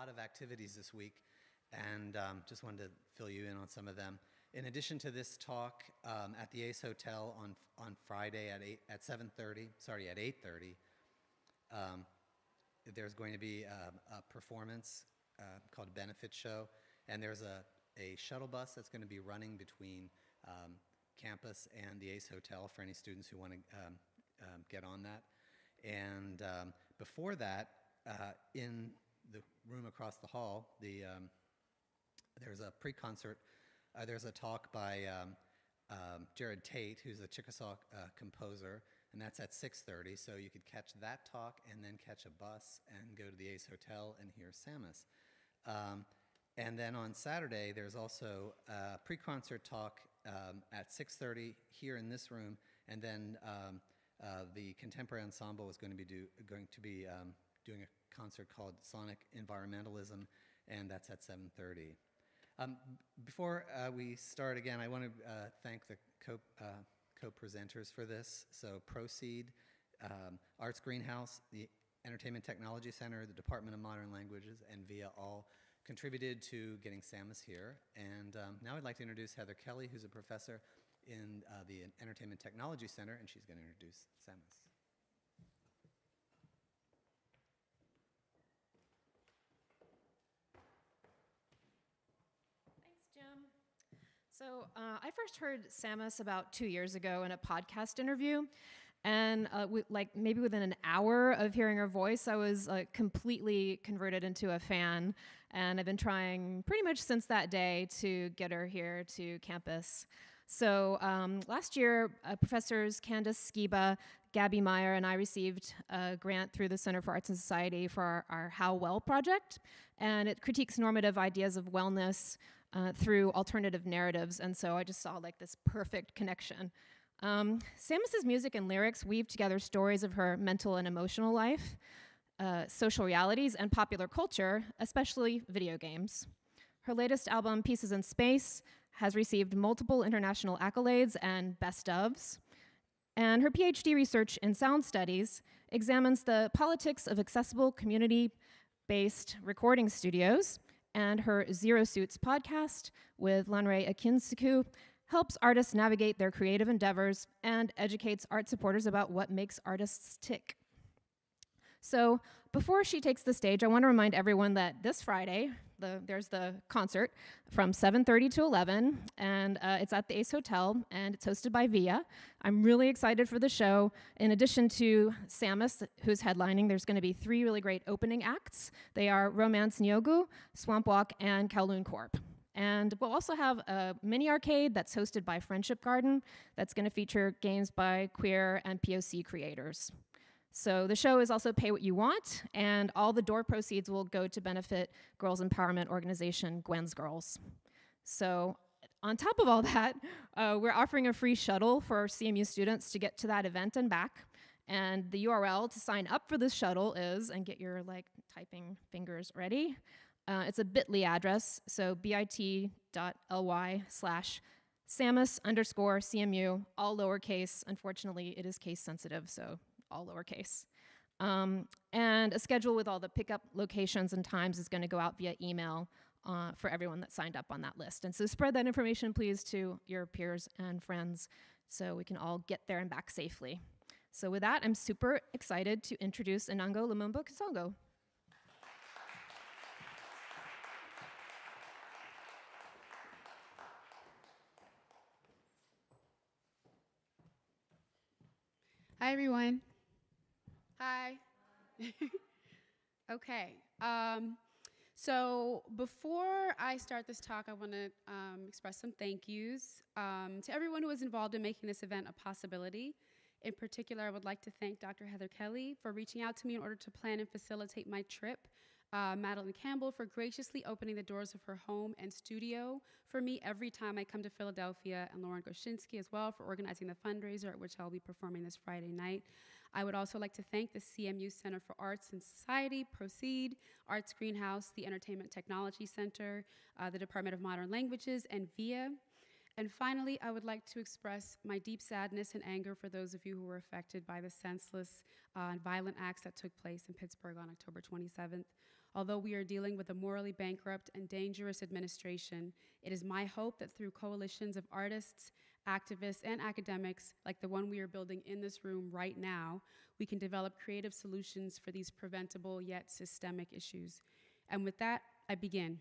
lot of activities this week, and just wanted to fill you in on some of them. In addition to this talk at the Ace Hotel on Friday at 8:30, there's going to be a performance called Benefit Show, and there's a shuttle bus that's going to be running between campus and the Ace Hotel for any students who want to get on that. And before that, in the room across the hall, there's a pre-concert. There's a talk by Jared Tate, who's a Chickasaw composer, and that's at 6:30. So you could catch that talk and then catch a bus and go to the Ace Hotel and hear Samus. And then on Saturday, there's also a pre-concert talk at 6:30 here in this room, and then the Contemporary Ensemble is going to be doing a concert called Sonic Environmentalism, and that's at 7:30. Before we start again, I want to thank the co-presenters for this. So Proceed, Arts Greenhouse, the Entertainment Technology Center, the Department of Modern Languages, and VIA all contributed to getting Samus here. And now I'd like to introduce Heather Kelly, who's a professor in the Entertainment Technology Center, and she's going to introduce Samus. Thanks, Jim. So I first heard Samus about 2 years ago in a podcast interview. And maybe within an hour of hearing her voice, I was completely converted into a fan. And I've been trying pretty much since that day to get her here to campus. So last year, Professors Candace Skiba, Gabby Meyer, and I received a grant through the Center for Arts and Society for our How Well project. And it critiques normative ideas of wellness through alternative narratives. And so I just saw this perfect connection. Samus's music and lyrics weave together stories of her mental and emotional life, social realities, and popular culture, especially video games. Her latest album, Pieces in Space, has received multiple international accolades and best ofs. And her PhD research in sound studies examines the politics of accessible community-based recording studios, and her Zero Suits podcast with Lanre Akinsiku helps artists navigate their creative endeavors and educates art supporters about what makes artists tick. So before she takes the stage, I want to remind everyone that this Friday, there's the concert from 7:30 to 11, and it's at the Ace Hotel, and it's hosted by VIA. I'm really excited for the show. In addition to Samus, who's headlining, there's going to be 3 really great opening acts. They are Romance Nyogu, Swamp Walk, and Kowloon Corp. And we'll also have a mini arcade that's hosted by Friendship Garden that's going to feature games by queer and POC creators. So the show is also Pay What You Want, and all the door proceeds will go to benefit girls' empowerment organization Gwen's Girls. So on top of all that, we're offering a free shuttle for CMU students to get to that event and back. And the URL to sign up for this shuttle is, and get your typing fingers ready, it's a bit.ly address, so bit.ly/Samus_CMU, all lowercase. Unfortunately, it is case sensitive, so all lowercase. And a schedule with all the pickup locations and times is going to go out via email for everyone that signed up on that list. And so spread that information, please, to your peers and friends so we can all get there and back safely. So with that, I'm super excited to introduce Enongo Lumumba-Kasongo. Hi, everyone. Hi. Okay. So before I start this talk, I want to express some thank yous to everyone who was involved in making this event a possibility. In particular, I would like to thank Dr. Heather Kelly for reaching out to me in order to plan and facilitate my trip, Madeline Campbell for graciously opening the doors of her home and studio for me every time I come to Philadelphia, and Lauren Goshinsky as well for organizing the fundraiser at which I'll be performing this Friday night. I would also like to thank the CMU Center for Arts and Society, Proceed, Arts Greenhouse, the Entertainment Technology Center, the Department of Modern Languages, and VIA. And finally, I would like to express my deep sadness and anger for those of you who were affected by the senseless and violent acts that took place in Pittsburgh on October 27th. Although we are dealing with a morally bankrupt and dangerous administration, it is my hope that through coalitions of artists, activists, and academics, like the one we are building in this room right now, we can develop creative solutions for these preventable yet systemic issues. And with that, I begin.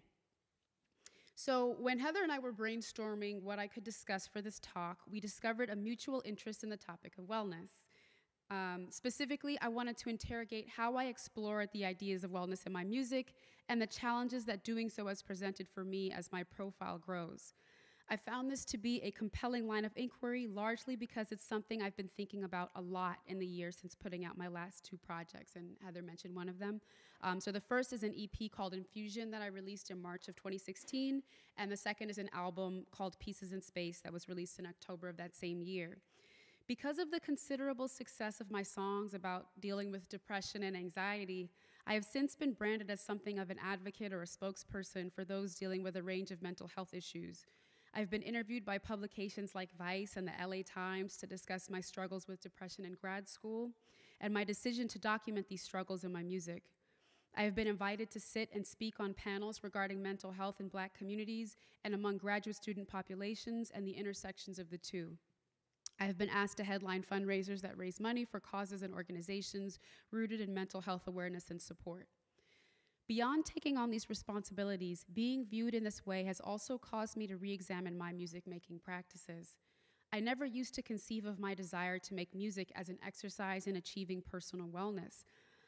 So when Heather and I were brainstorming what I could discuss for this talk, we discovered a mutual interest in the topic of wellness. Specifically, I wanted to interrogate how I explore the ideas of wellness in my music and the challenges that doing so has presented for me as my profile grows. I found this to be a compelling line of inquiry, largely because it's something I've been thinking about a lot in the years since putting out my last two projects, and Heather mentioned one of them. So the first is an EP called Infusion that I released in March of 2016, and the second is an album called Pieces in Space that was released in October of that same year. Because of the considerable success of my songs about dealing with depression and anxiety, I have since been branded as something of an advocate or a spokesperson for those dealing with a range of mental health issues. I've been interviewed by publications like Vice and the LA Times to discuss my struggles with depression in grad school and my decision to document these struggles in my music. I have been invited to sit and speak on panels regarding mental health in Black communities and among graduate student populations and the intersections of the two. I have been asked to headline fundraisers that raise money for causes and organizations rooted in mental health awareness and support. Beyond taking on these responsibilities, being viewed in this way has also caused me to re-examine my music-making practices. I never used to conceive of my desire to make music as an exercise in achieving personal wellness.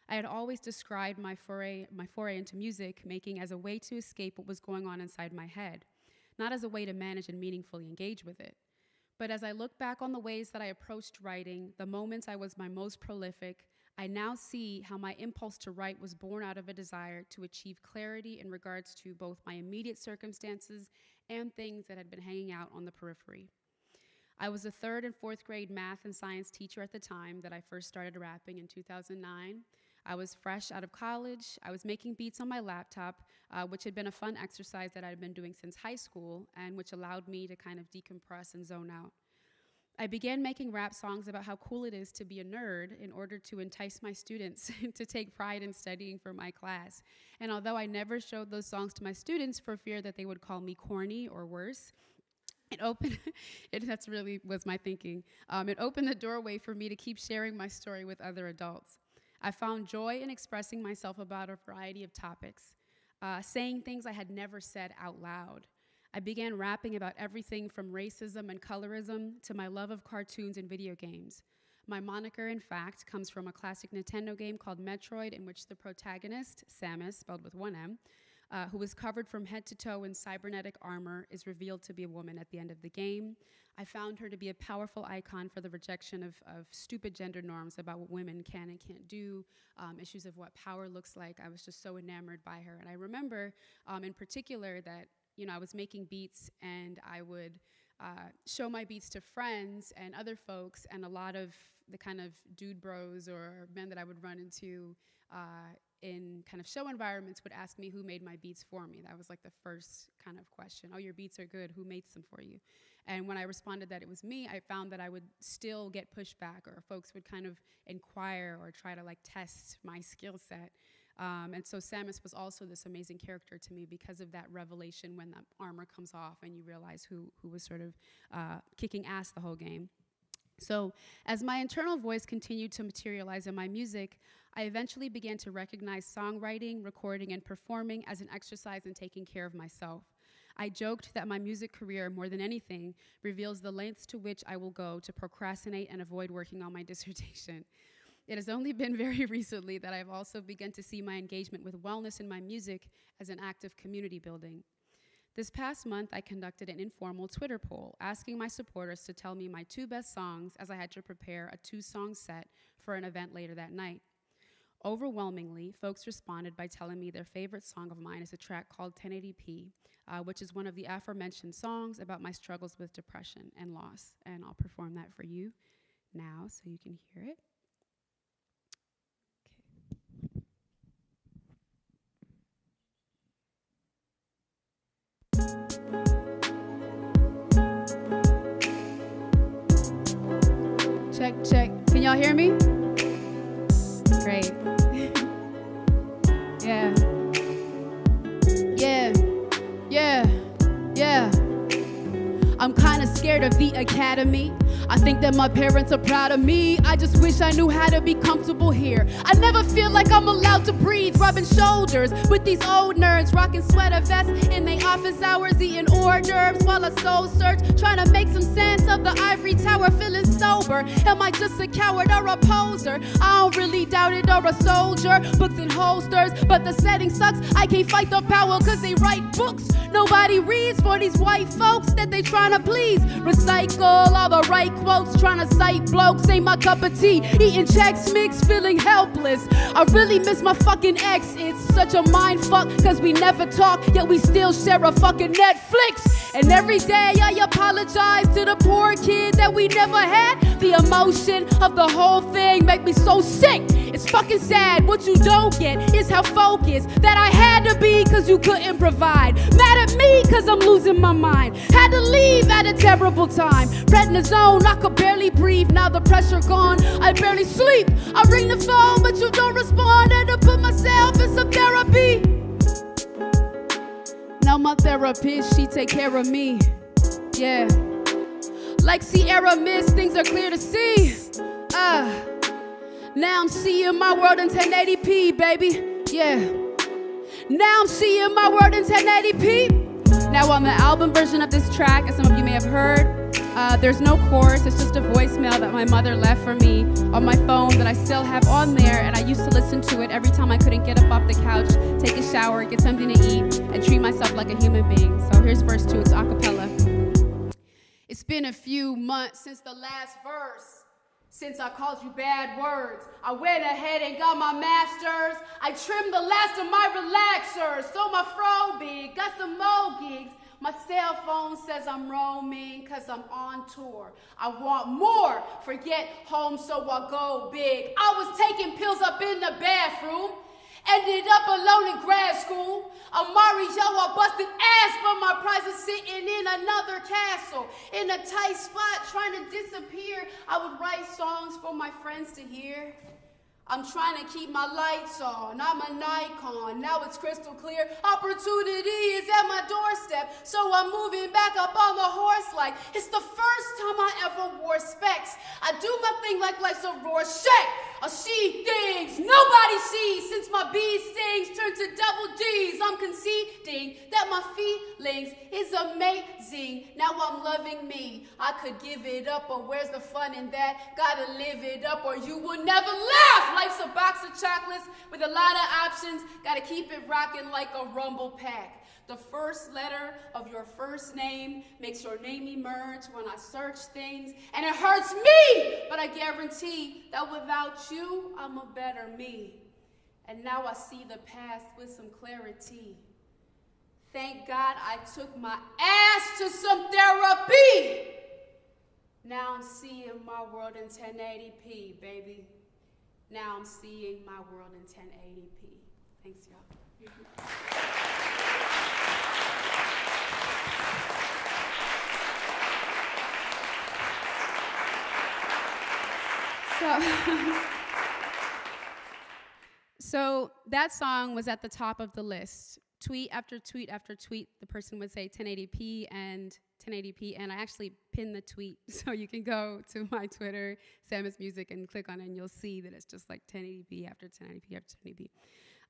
I had always described my foray into music making as a way to escape what was going on inside my head, not as a way to manage and meaningfully engage with it. But as I look back on the ways that I approached writing, the moments I was my most prolific, I now see how my impulse to write was born out of a desire to achieve clarity in regards to both my immediate circumstances and things that had been hanging out on the periphery. I was a 3rd and 4th grade math and science teacher at the time that I first started rapping in 2009. I was fresh out of college. I was making beats on my laptop, which had been a fun exercise that I had been doing since high school and which allowed me to kind of decompress and zone out. I began making rap songs about how cool it is to be a nerd in order to entice my students to take pride in studying for my class. And although I never showed those songs to my students for fear that they would call me corny or worse, that's really was my thinking. It opened the doorway for me to keep sharing my story with other adults. I found joy in expressing myself about a variety of topics, saying things I had never said out loud. I began rapping about everything from racism and colorism to my love of cartoons and video games. My moniker, in fact, comes from a classic Nintendo game called Metroid, in which the protagonist, Samus, spelled with one M, who is covered from head to toe in cybernetic armor, is revealed to be a woman at the end of the game. I found her to be a powerful icon for the rejection of stupid gender norms about what women can and can't do, issues of what power looks like. I was just so enamored by her. And I remember in particular that I was making beats and I would show my beats to friends and other folks, and a lot of the kind of dude bros or men that I would run into in kind of show environments would ask me who made my beats for me. That was like the first kind of question. Oh, your beats are good. Who makes them for you? And when I responded that it was me, I found that I would still get pushback, or folks would kind of inquire or try to like test my skill set. And so Samus was also this amazing character to me because of that revelation when the armor comes off and you realize who was sort of kicking ass the whole game. So as my internal voice continued to materialize in my music, I eventually began to recognize songwriting, recording, and performing as an exercise in taking care of myself. I joked that my music career, more than anything, reveals the lengths to which I will go to procrastinate and avoid working on my dissertation. It has only been very recently that I've also begun to see my engagement with wellness in my music as an act of community building. This past month, I conducted an informal Twitter poll asking my supporters to tell me my 2 best songs, as I had to prepare a 2-song set for an event later that night. Overwhelmingly, folks responded by telling me their favorite song of mine is a track called 1080p, which is one of the aforementioned songs about my struggles with depression and loss. And I'll perform that for you now so you can hear it. check. Can y'all hear me? Great. Yeah. Yeah. Yeah. Yeah. I'm kinda scared of the academy. I think that my parents are proud of me. I just wish I knew how to be comfortable here. I never feel like I'm allowed to breathe, rubbing shoulders with these old nerds, rocking sweater vests in their office hours, eating hors d'oeuvres while I soul search, trying to make some sense of the ivory tower, feeling sober. Am I just a coward or a poser? I don't really doubt it, or a soldier. Books and holsters, but the setting sucks. I can't fight the power cause they write books. Nobody reads for these white folks that they trying to please. Recycle all the right quotes, trying to cite blokes, ain't my cup of tea. Eating Chex Mix, feeling helpless. I really miss my fucking ex. It's such a mind fuck, cause we never talk, yet we still share a fucking Netflix. And every day I apologize to the poor kid that we never had. The emotion of the whole thing make me so sick. It's fucking sad. What you don't get is how focused that I had to be cause you couldn't provide. Mad at me cause I'm losing my mind. Had to leave at a terrible time. Prednisone, I could barely breathe. Now the pressure gone, I barely sleep. I ring the phone but you don't respond. Had to put myself in some therapy. Now my therapist, she take care of me. Yeah. Like Sierra Mist, things are clear to see. Now I'm seeing my world in 1080p, baby. Yeah. Now I'm seeing my world in 1080p. Now on the album version of this track, as some of you may have heard, there's no chorus. It's just a voicemail that my mother left for me on my phone that I still have on there, and I used to listen to it every time I couldn't get up off the couch, take a shower, get something to eat, and treat myself like a human being. So here's verse 2, it's a cappella. It's been a few months since the last verse, since I called you bad words. I went ahead and got my master's. I trimmed the last of my relaxers, so my fro big, got some more gigs. My cell phone says I'm roaming cause I'm on tour. I want more, forget home so I go big. I was taking pills up in the bathroom, ended up alone in grad school. Mario, I busted ass for my prizes sitting in another castle. In a tight spot trying to disappear. I would write songs for my friends to hear. I'm trying to keep my lights on, I'm a Nikon, now it's crystal clear. Opportunity is at my doorstep, so I'm moving back up on the horse like it's the first time I ever wore specs. I do my thing like life's a Rorschach. I see things nobody sees. Since my bee stings turn to double G's, I'm conceding that my feelings is amazing. Now I'm loving me. I could give it up, but where's the fun in that? Gotta live it up or you will never laugh. Life's a box of chocolates with a lot of options. Gotta keep it rocking like a rumble pack. The first letter of your first name makes your name emerge when I search things, and it hurts me, but I guarantee that without you, I'm a better me. And now I see the past with some clarity. Thank God I took my ass to some therapy. Now I'm seeing my world in 1080p, baby. Now I'm seeing my world in 1080p. Thanks, y'all. So that song was at the top of the list. Tweet after tweet after tweet, the person would say 1080p and 1080p, and I actually pinned the tweet, so you can go to my Twitter, MMUS Music, and click on it, and you'll see that it's just like 1080p after 1080p after 1080p.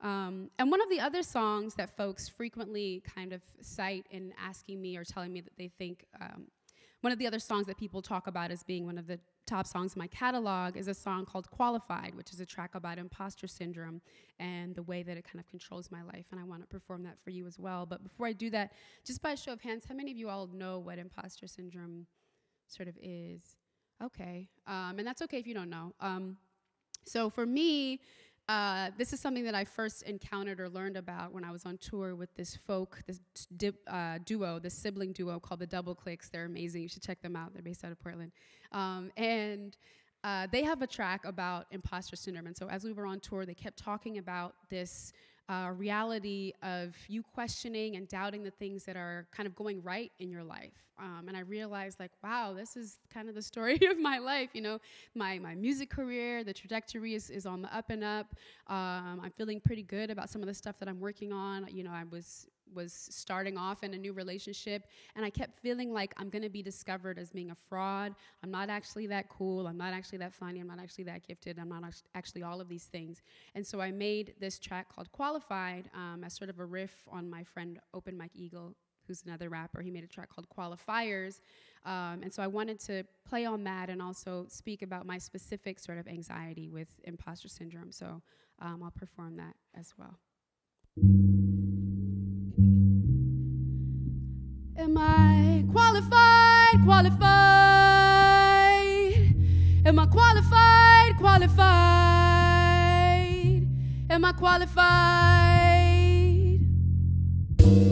And one of the other songs that folks frequently kind of cite in asking me or telling me that they think, one of the other songs that people talk about as being one of the top songs in my catalog is a song called Qualified, which is a track about imposter syndrome and the way that it kind of controls my life, and I want to perform that for you as well. But before I do that, just by a show of hands, how many of you all know what imposter syndrome sort of is? Okay, and that's okay if you don't know. So for me, this is something that I first encountered or learned about when I was on tour with this duo, this sibling duo called the Double Clicks. They're amazing. You should check them out. They're based out of Portland. And they have a track about imposter syndrome. And so as we were on tour, they kept talking about this reality of you questioning and doubting the things that are kind of going right in your life. And I realized, like, wow, this is kind of the story of my life. You know, my music career, the trajectory is on the up and up. I'm feeling pretty good about some of the stuff that I'm working on. You know, I was starting off in a new relationship, and I kept feeling like I'm gonna be discovered as being a fraud. I'm not actually that cool. I'm not actually that funny. I'm not actually that gifted. I'm not actually all of these things. And so I made this track called Qualified as sort of a riff on my friend Open Mike Eagle, who's another rapper. He made a track called Qualifiers. And so I wanted to play on that and also speak about my specific sort of anxiety with imposter syndrome. So I'll perform that as well. Am I qualified, qualified? Am I qualified, qualified? Am I qualified?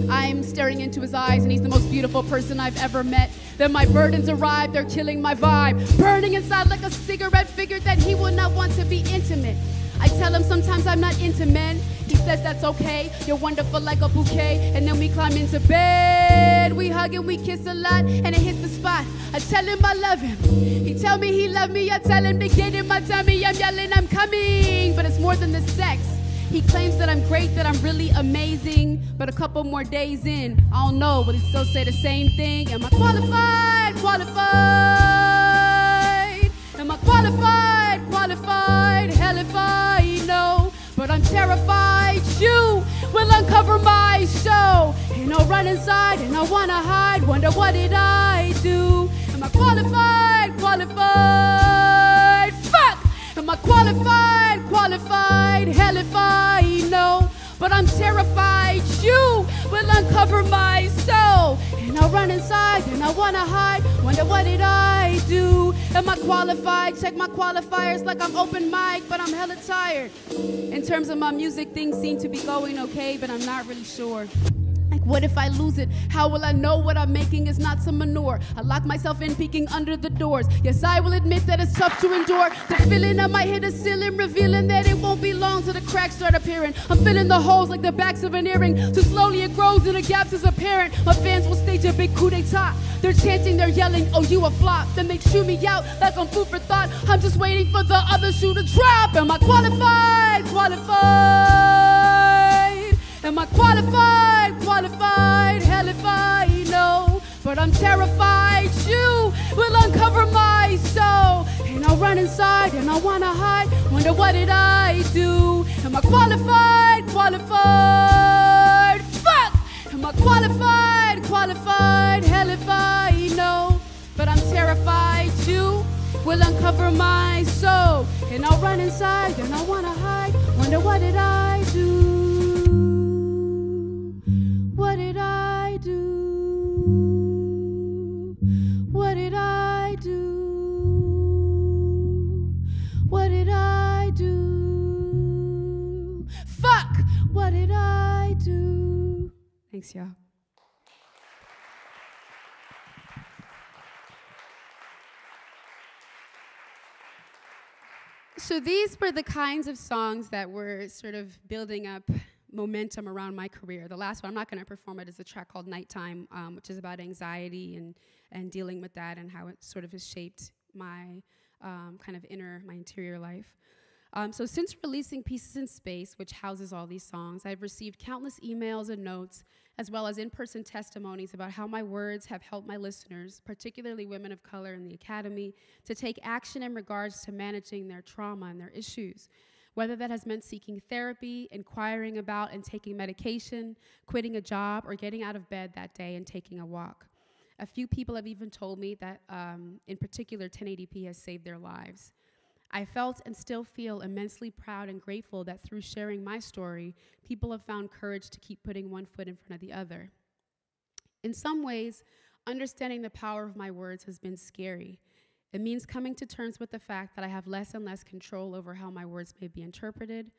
I'm staring into his eyes and he's the most beautiful person I've ever met. Then my burdens arrive, they're killing my vibe. Burning inside like a cigarette, figured that he would not want to be intimate. I tell him sometimes I'm not into men. He says that's okay, you're wonderful like a bouquet. And then we climb into bed, we hug and we kiss a lot, and it hits the spot. I tell him I love him, he tell me he love me. I tell him to get in my tummy, I'm yelling I'm coming. But it's more than the sex. He claims that I'm great, that I'm really amazing. But a couple more days in, I don't know, but he still say the same thing. Am I qualified, qualified? Am I qualified, qualified? Hell if I know. But I'm terrified you will uncover my show. And I'll run inside and I wanna hide. Wonder what did I do? Am I qualified, qualified? Fuck! Am I qualified, qualified? Hell if I know. But I'm terrified you will uncover my soul. And I'll run inside and I wanna hide. Wonder what did I do? Am I qualified? Check my qualifiers like I'm open mic, but I'm hella tired. In terms of my music, things seem to be going okay, but I'm not really sure. Like, what if I lose it? How will I know what I'm making is not some manure? I lock myself in, peeking under the doors. Yes, I will admit that it's tough to endure. The feeling I might hit a ceiling, revealing that it won't be long till the cracks start appearing. I'm filling the holes like the backs of an earring. Too slowly it grows and the gaps is apparent. My fans will stage a big coup d'etat. They're chanting, they're yelling, oh, you a flop. Then they chew me out like I'm food for thought. I'm just waiting for the other shoe to drop. Am I qualified, qualified? Am I qualified, qualified? Hell if I know. But I'm terrified you will uncover my soul. And I'll run inside and I wanna hide. Wonder what did I do? Am I qualified, qualified? Fuck! Am I qualified, qualified? Hell if I know. But I'm terrified you will uncover my soul. And I'll run inside and I wanna hide. Wonder what did I do? What did I do? What did I do? What did I do? Fuck! What did I do? Thanks, y'all. So these were the kinds of songs that were sort of building up momentum around my career. The last one, I'm not going to perform it, is a track called Nighttime, which is about anxiety and dealing with that and how it sort of has shaped my kind of my interior life. So since releasing Pieces in Space, which houses all these songs, I've received countless emails and notes, as well as in-person testimonies about how my words have helped my listeners, particularly women of color in the academy, to take action in regards to managing their trauma and their issues. Whether that has meant seeking therapy, inquiring about and taking medication, quitting a job, or getting out of bed that day and taking a walk. A few people have even told me that, in particular, 1080p has saved their lives. I felt and still feel immensely proud and grateful that through sharing my story, people have found courage to keep putting one foot in front of the other. In some ways, understanding the power of my words has been scary. It means coming to terms with the fact that I have less and less control over how my words may be interpreted.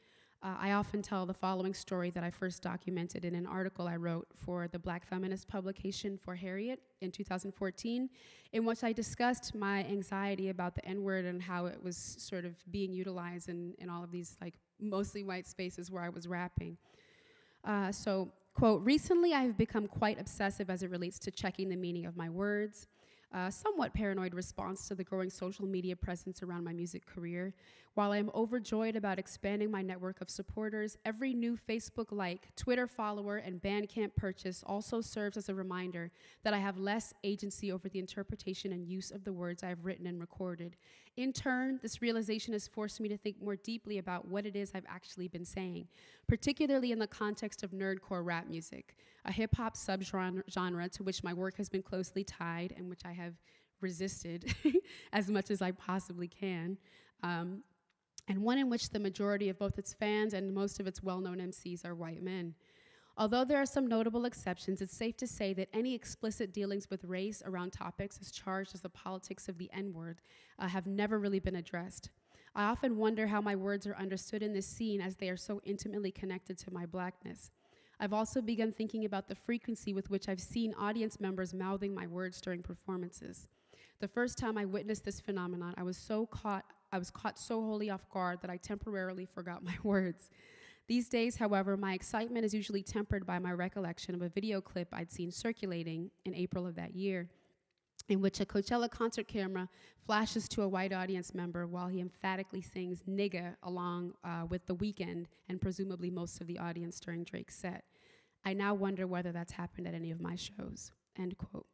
I often tell the following story that I first documented in an article I wrote for the Black feminist publication For Harriet in 2014, in which I discussed my anxiety about the N-word and how it was sort of being utilized in all of these like mostly white spaces where I was rapping. So, quote, recently I have become quite obsessive as it relates to checking the meaning of my words. Somewhat paranoid response to the growing social media presence around my music career. While I am overjoyed about expanding my network of supporters, every new Facebook like, Twitter follower, and Bandcamp purchase also serves as a reminder that I have less agency over the interpretation and use of the words I have written and recorded. In turn, this realization has forced me to think more deeply about what it is I've actually been saying, particularly in the context of nerdcore rap music, a hip-hop subgenre to which my work has been closely tied and which I have resisted as much as I possibly can, and one in which the majority of both its fans and most of its well-known MCs are white men. Although there are some notable exceptions, it's safe to say that any explicit dealings with race around topics as charged as the politics of the N-word have never really been addressed. I often wonder how my words are understood in this scene as they are so intimately connected to my blackness. I've also begun thinking about the frequency with which I've seen audience members mouthing my words during performances. The first time I witnessed this phenomenon, I was caught so wholly off guard that I temporarily forgot my words. These days, however, my excitement is usually tempered by my recollection of a video clip I'd seen circulating in April of that year, in which a Coachella concert camera flashes to a white audience member while he emphatically sings "nigga" along with The Weeknd and presumably most of the audience during Drake's set. I now wonder whether that's happened at any of my shows, end quote.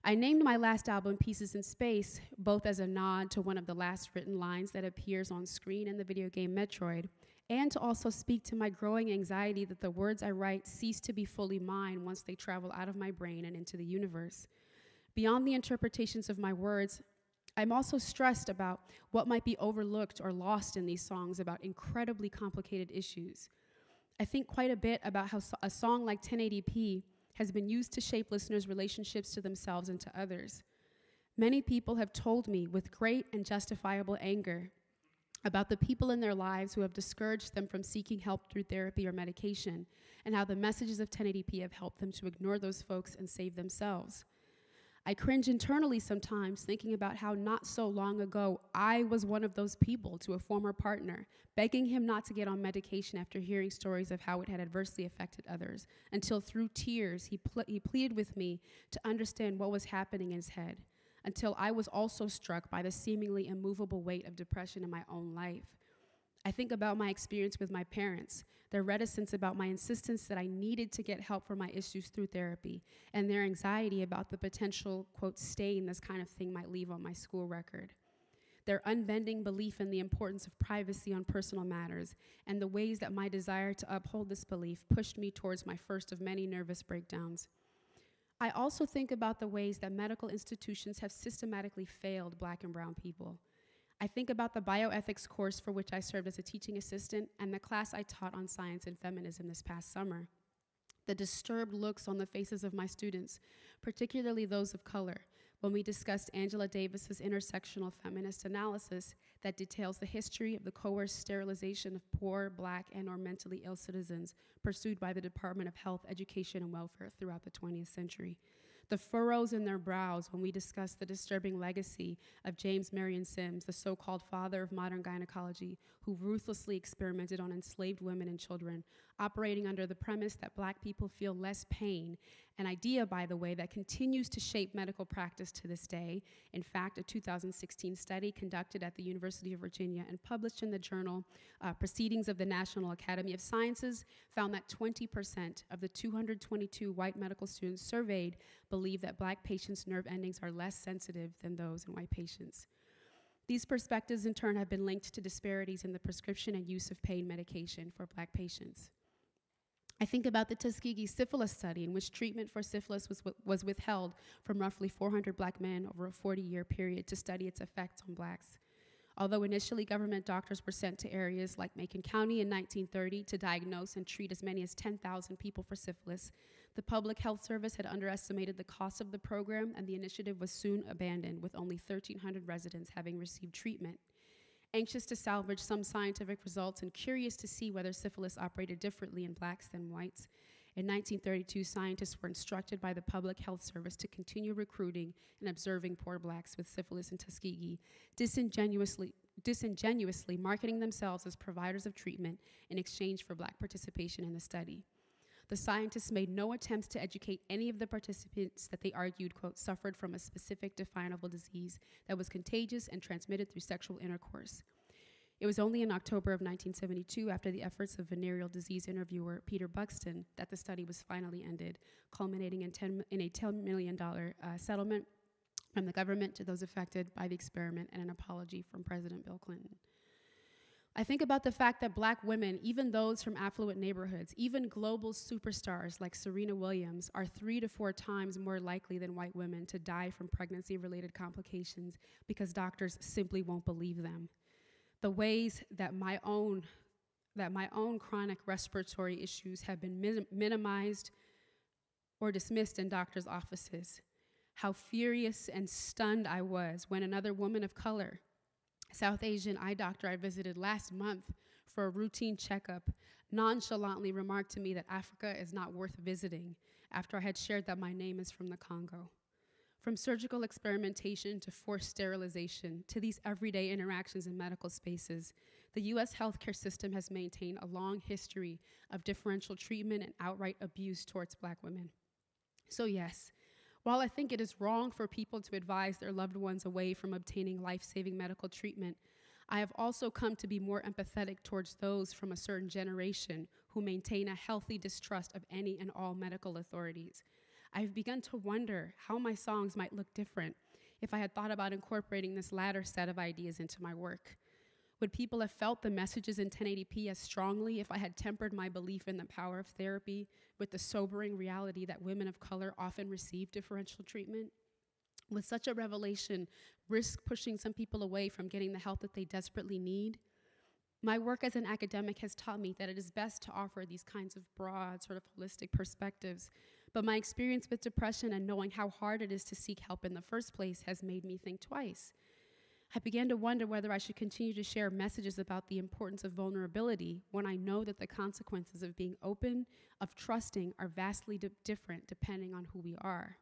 I named my last album Pieces in Space, both as a nod to one of the last written lines that appears on screen in the video game Metroid, and to also speak to my growing anxiety that the words I write cease to be fully mine once they travel out of my brain and into the universe. Beyond the interpretations of my words, I'm also stressed about what might be overlooked or lost in these songs about incredibly complicated issues. I think quite a bit about how a song like 1080p has been used to shape listeners' relationships to themselves and to others. Many people have told me with great and justifiable anger about the people in their lives who have discouraged them from seeking help through therapy or medication, and how the messages of 1080p have helped them to ignore those folks and save themselves. I cringe internally sometimes thinking about how not so long ago I was one of those people to a former partner, begging him not to get on medication after hearing stories of how it had adversely affected others, until through tears he pleaded with me to understand what was happening in his head, until I was also struck by the seemingly immovable weight of depression in my own life. I think about my experience with my parents, their reticence about my insistence that I needed to get help for my issues through therapy, and their anxiety about the potential, quote, stain this kind of thing might leave on my school record. Their unbending belief in the importance of privacy on personal matters, and the ways that my desire to uphold this belief pushed me towards my first of many nervous breakdowns. I also think about the ways that medical institutions have systematically failed Black and brown people. I think about the bioethics course for which I served as a teaching assistant and the class I taught on science and feminism this past summer. The disturbed looks on the faces of my students, particularly those of color, when we discussed Angela Davis's intersectional feminist analysis that details the history of the coerced sterilization of poor, Black, and/or mentally ill citizens pursued by the Department of Health, Education, and Welfare throughout the 20th century. The furrows in their brows when we discussed the disturbing legacy of James Marion Sims, the so-called father of modern gynecology, who ruthlessly experimented on enslaved women and children, operating under the premise that Black people feel less pain, an idea, by the way, that continues to shape medical practice to this day. In fact, a 2016 study conducted at the University of Virginia and published in the journal Proceedings of the National Academy of Sciences found that 20% of the 222 white medical students surveyed believe that Black patients' nerve endings are less sensitive than those in white patients. These perspectives, in turn, have been linked to disparities in the prescription and use of pain medication for Black patients. I think about the Tuskegee syphilis study, in which treatment for syphilis was withheld from roughly 400 Black men over a 40-year period to study its effects on Blacks. Although initially government doctors were sent to areas like Macon County in 1930 to diagnose and treat as many as 10,000 people for syphilis, the Public Health Service had underestimated the cost of the program, and the initiative was soon abandoned, with only 1,300 residents having received treatment. Anxious to salvage some scientific results and curious to see whether syphilis operated differently in Blacks than whites, in 1932, scientists were instructed by the Public Health Service to continue recruiting and observing poor Blacks with syphilis in Tuskegee, disingenuously disingenuously marketing themselves as providers of treatment in exchange for Black participation in the study. The scientists made no attempts to educate any of the participants that they argued, quote, suffered from a specific definable disease that was contagious and transmitted through sexual intercourse. It was only in October of 1972, after the efforts of venereal disease interviewer Peter Buxton, that the study was finally ended, culminating in a $10 million settlement from the government to those affected by the experiment and an apology from President Bill Clinton. I think about the fact that Black women, even those from affluent neighborhoods, even global superstars like Serena Williams, are 3 to 4 times more likely than white women to die from pregnancy-related complications because doctors simply won't believe them. The ways that my own chronic respiratory issues have been minimized or dismissed in doctors' offices. How furious and stunned I was when another woman of color, South Asian eye doctor I visited last month for a routine checkup, nonchalantly remarked to me that Africa is not worth visiting after I had shared that my name is from the Congo. From surgical experimentation to forced sterilization to these everyday interactions in medical spaces, the US healthcare system has maintained a long history of differential treatment and outright abuse towards Black women. So yes, while I think it is wrong for people to advise their loved ones away from obtaining life-saving medical treatment, I have also come to be more empathetic towards those from a certain generation who maintain a healthy distrust of any and all medical authorities. I've begun to wonder how my songs might look different if I had thought about incorporating this latter set of ideas into my work. Would people have felt the messages in 1080p as strongly if I had tempered my belief in the power of therapy with the sobering reality that women of color often receive differential treatment? Would such a revelation risk pushing some people away from getting the help that they desperately need? My work as an academic has taught me that it is best to offer these kinds of broad, sort of holistic perspectives, but my experience with depression and knowing how hard it is to seek help in the first place has made me think twice. I began to wonder whether I should continue to share messages about the importance of vulnerability when I know that the consequences of being open, of trusting, are vastly different depending on who we are.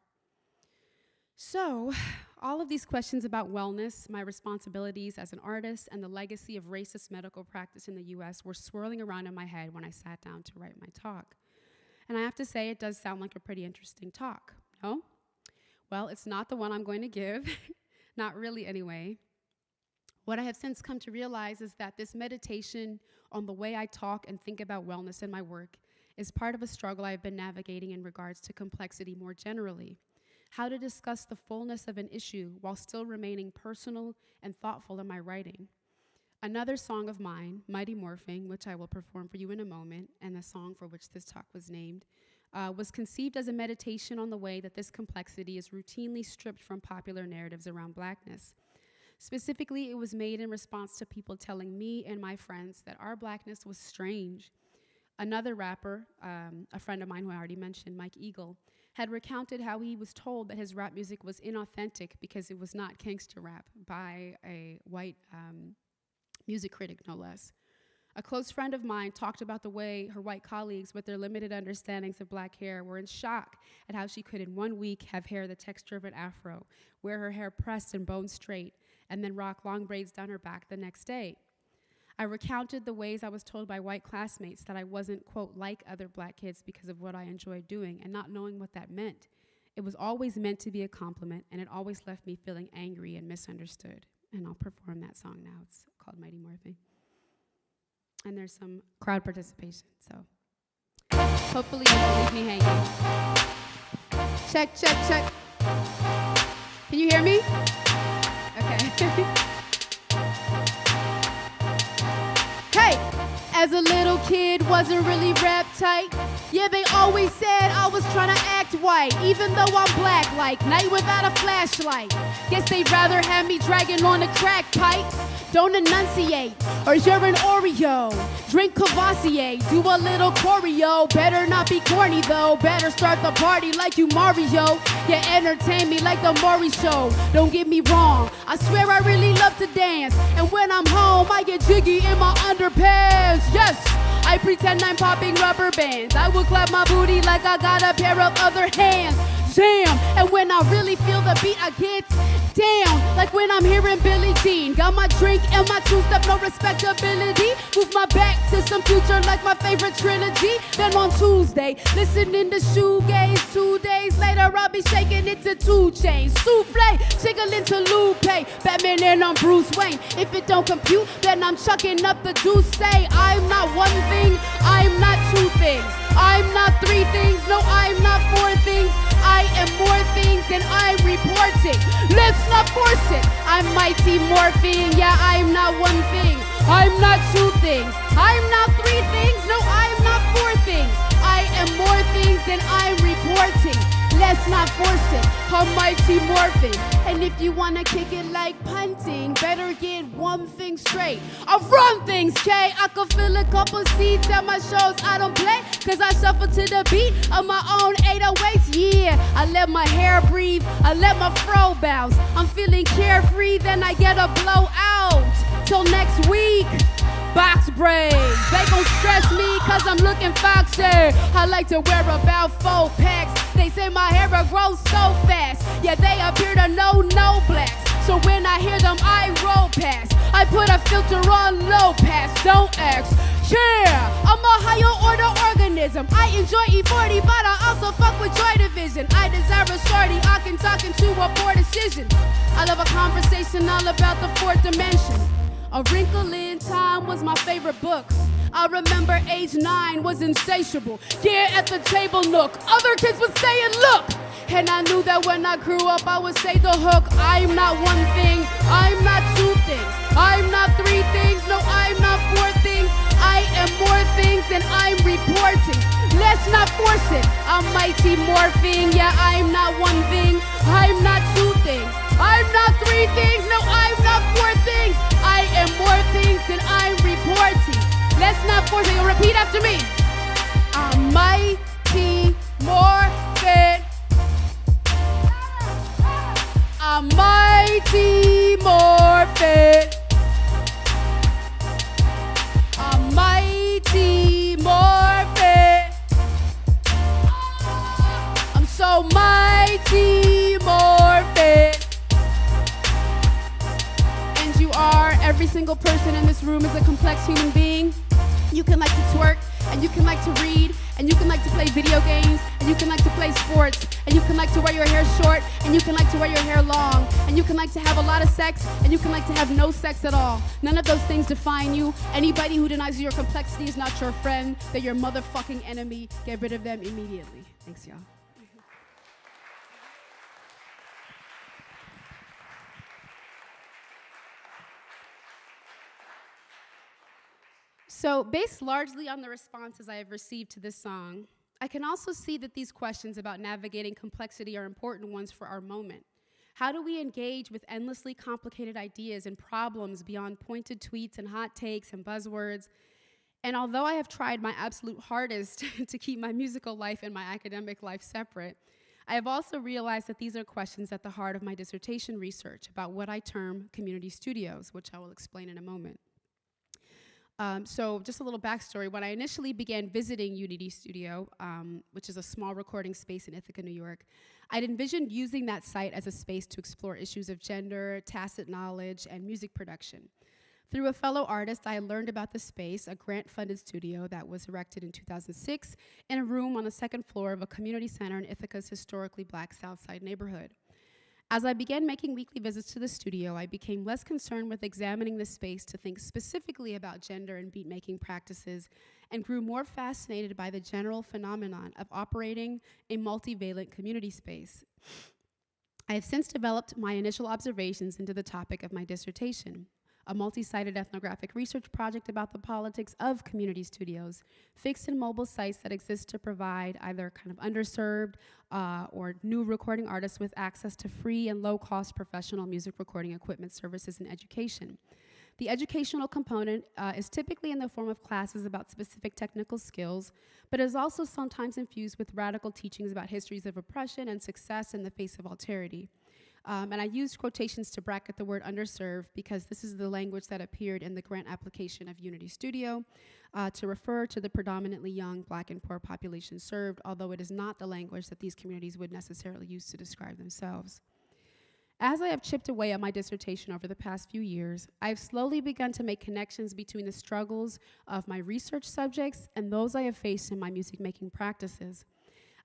So, all of these questions about wellness, my responsibilities as an artist, and the legacy of racist medical practice in the US were swirling around in my head when I sat down to write my talk. And I have to say, it does sound like a pretty interesting talk, no? Well, it's not the one I'm going to give, not really anyway. What I have since come to realize is that this meditation on the way I talk and think about wellness in my work is part of a struggle I've been navigating in regards to complexity more generally. How to discuss the fullness of an issue while still remaining personal and thoughtful in my writing. Another song of mine, Mighty Morphing, which I will perform for you in a moment, and the song for which this talk was named, was conceived as a meditation on the way that this complexity is routinely stripped from popular narratives around Blackness. Specifically, it was made in response to people telling me and my friends that our Blackness was strange. Another rapper, a friend of mine who I already mentioned, Mike Eagle, had recounted how he was told that his rap music was inauthentic because it was not gangster rap by a white music critic, no less. A close friend of mine talked about the way her white colleagues, with their limited understandings of Black hair, were in shock at how she could in 1 week have hair the texture of an afro, wear her hair pressed and bone straight, and then rock long braids down her back the next day. I recounted the ways I was told by white classmates that I wasn't, quote, like other Black kids because of what I enjoyed doing, and not knowing what that meant. It was always meant to be a compliment, and it always left me feeling angry and misunderstood. And I'll perform that song now. It's called Mighty Morphing. And there's some crowd participation, so hopefully you won't leave me hanging. Check, check, check. Can you hear me? Okay. Hey! As a little kid, wasn't really rap tight. Yeah, they always said I was trying to act white, even though I'm Black like night without a flashlight. Guess they'd rather have me dragging on a crack pipe. Don't enunciate, or you're an Oreo. Drink Cavassier, do a little choreo. Better not be corny though, better start the party like you Mario. Yeah, entertain me like the Maury Show. Don't get me wrong, I swear I really love to dance. And when I'm home, I get jiggy in my underpants. Yes, I pretend I'm popping rubber bands. I will clap my booty like I got a pair of other hands. jam. And when I really feel the beat, I get down. Like when I'm hearing Billie Jean. Got my drink and my two-step, no respectability. Move my back to some Future like my favorite trilogy. Then on Tuesday, listening to shoegaze. 2 days later, I'll be shaking it to 2 Chainz. Souffle, jiggling to Lupe. Batman and I'm Bruce Wayne. If it don't compute, then I'm chucking up the deuce. Say I'm not one thing, I'm not two things. I'm not 3 things, no, I'm not 4 things. I am more things than I'm reporting. Let's not force it. I'm mighty morphing. Yeah, I'm not one thing. I'm not 2 things. I'm not 3 things. No, I'm not 4 things. I am more things than I'm reporting. Let's not force it. I'm mighty morphing. And if you wanna kick it like punting, better get one thing straight. I run things, K. I could fill a couple seats at my shows. I don't play, cause I shuffle to the beat of my own 808s. Yeah, I let my hair breathe. I let my fro bounce. I'm feeling carefree, then I get a blowout. Till next week. Box braids, they gon' stress me cause I'm looking foxy. I like to wear about 4 packs. They say my hair grows so fast. Yeah, they appear to know no blacks. So when I hear them, I roll past. I put a filter on low pass, don't ask. Yeah, I'm a higher order organism. I enjoy E40, but I also fuck with Joy Division. I desire a shorty, I can talk into a poor decision. I love a conversation all about the 4th dimension. A Wrinkle in Time was my favorite book. I remember age 9 was insatiable. Yeah, at the table nook, other kids would saying, look. And I knew that when I grew up, I would say the hook. I'm not 1 thing, I'm not 2 things. I'm not 3 things, no, I'm not 4 things. I am more things than I'm reporting. Let's not force it. I'm mighty morphing. Yeah, I'm not 1 thing, I'm not 2 things. I'm not 3 things, no, I'm not 4 things. I am more things than I'm reporting. Let's not force it. Repeat after me. I'm mighty morphin. I'm mighty morphin. I'm mighty morphin. I'm so mighty morphin. And you are, every single person in this room is a complex human being. You can like to twerk, and you can like to read, and you can like to play video games, and you can like to play sports, and you can like to wear your hair short, and you can like to wear your hair long, and you can like to have a lot of sex, and you can like to have no sex at all. None of those things define you. Anybody who denies you your complexity is not your friend. They're your motherfucking enemy. Get rid of them immediately. Thanks, y'all. So, based largely on the responses I have received to this song, I can also see that these questions about navigating complexity are important ones for our moment. How do we engage with endlessly complicated ideas and problems beyond pointed tweets and hot takes and buzzwords? And although I have tried my absolute hardest to keep my musical life and my academic life separate, I have also realized that these are questions at the heart of my dissertation research about what I term community studios, which I will explain in a moment. So just a little backstory. When I initially began visiting Unity Studio, which is a small recording space in Ithaca, New York, I'd envisioned using that site as a space to explore issues of gender, tacit knowledge, and music production. Through a fellow artist, I learned about the space, a grant-funded studio that was erected in 2006 in a room on the 2nd floor of a community center in Ithaca's historically Black South Side neighborhood. As I began making weekly visits to the studio, I became less concerned with examining the space to think specifically about gender and beat-making practices, and grew more fascinated by the general phenomenon of operating a multivalent community space. I have since developed my initial observations into the topic of my dissertation, a multi-sided ethnographic research project about the politics of community studios, fixed and mobile sites that exist to provide either kind of underserved or new recording artists with access to free and low-cost professional music recording equipment, services, and education. The educational component is typically in the form of classes about specific technical skills, but is also sometimes infused with radical teachings about histories of oppression and success in the face of alterity. And I used quotations to bracket the word underserved because this is the language that appeared in the grant application of Unity Studio to refer to the predominantly young Black and poor population served, although it is not the language that these communities would necessarily use to describe themselves. As I have chipped away at my dissertation over the past few years, I've slowly begun to make connections between the struggles of my research subjects and those I have faced in my music making practices.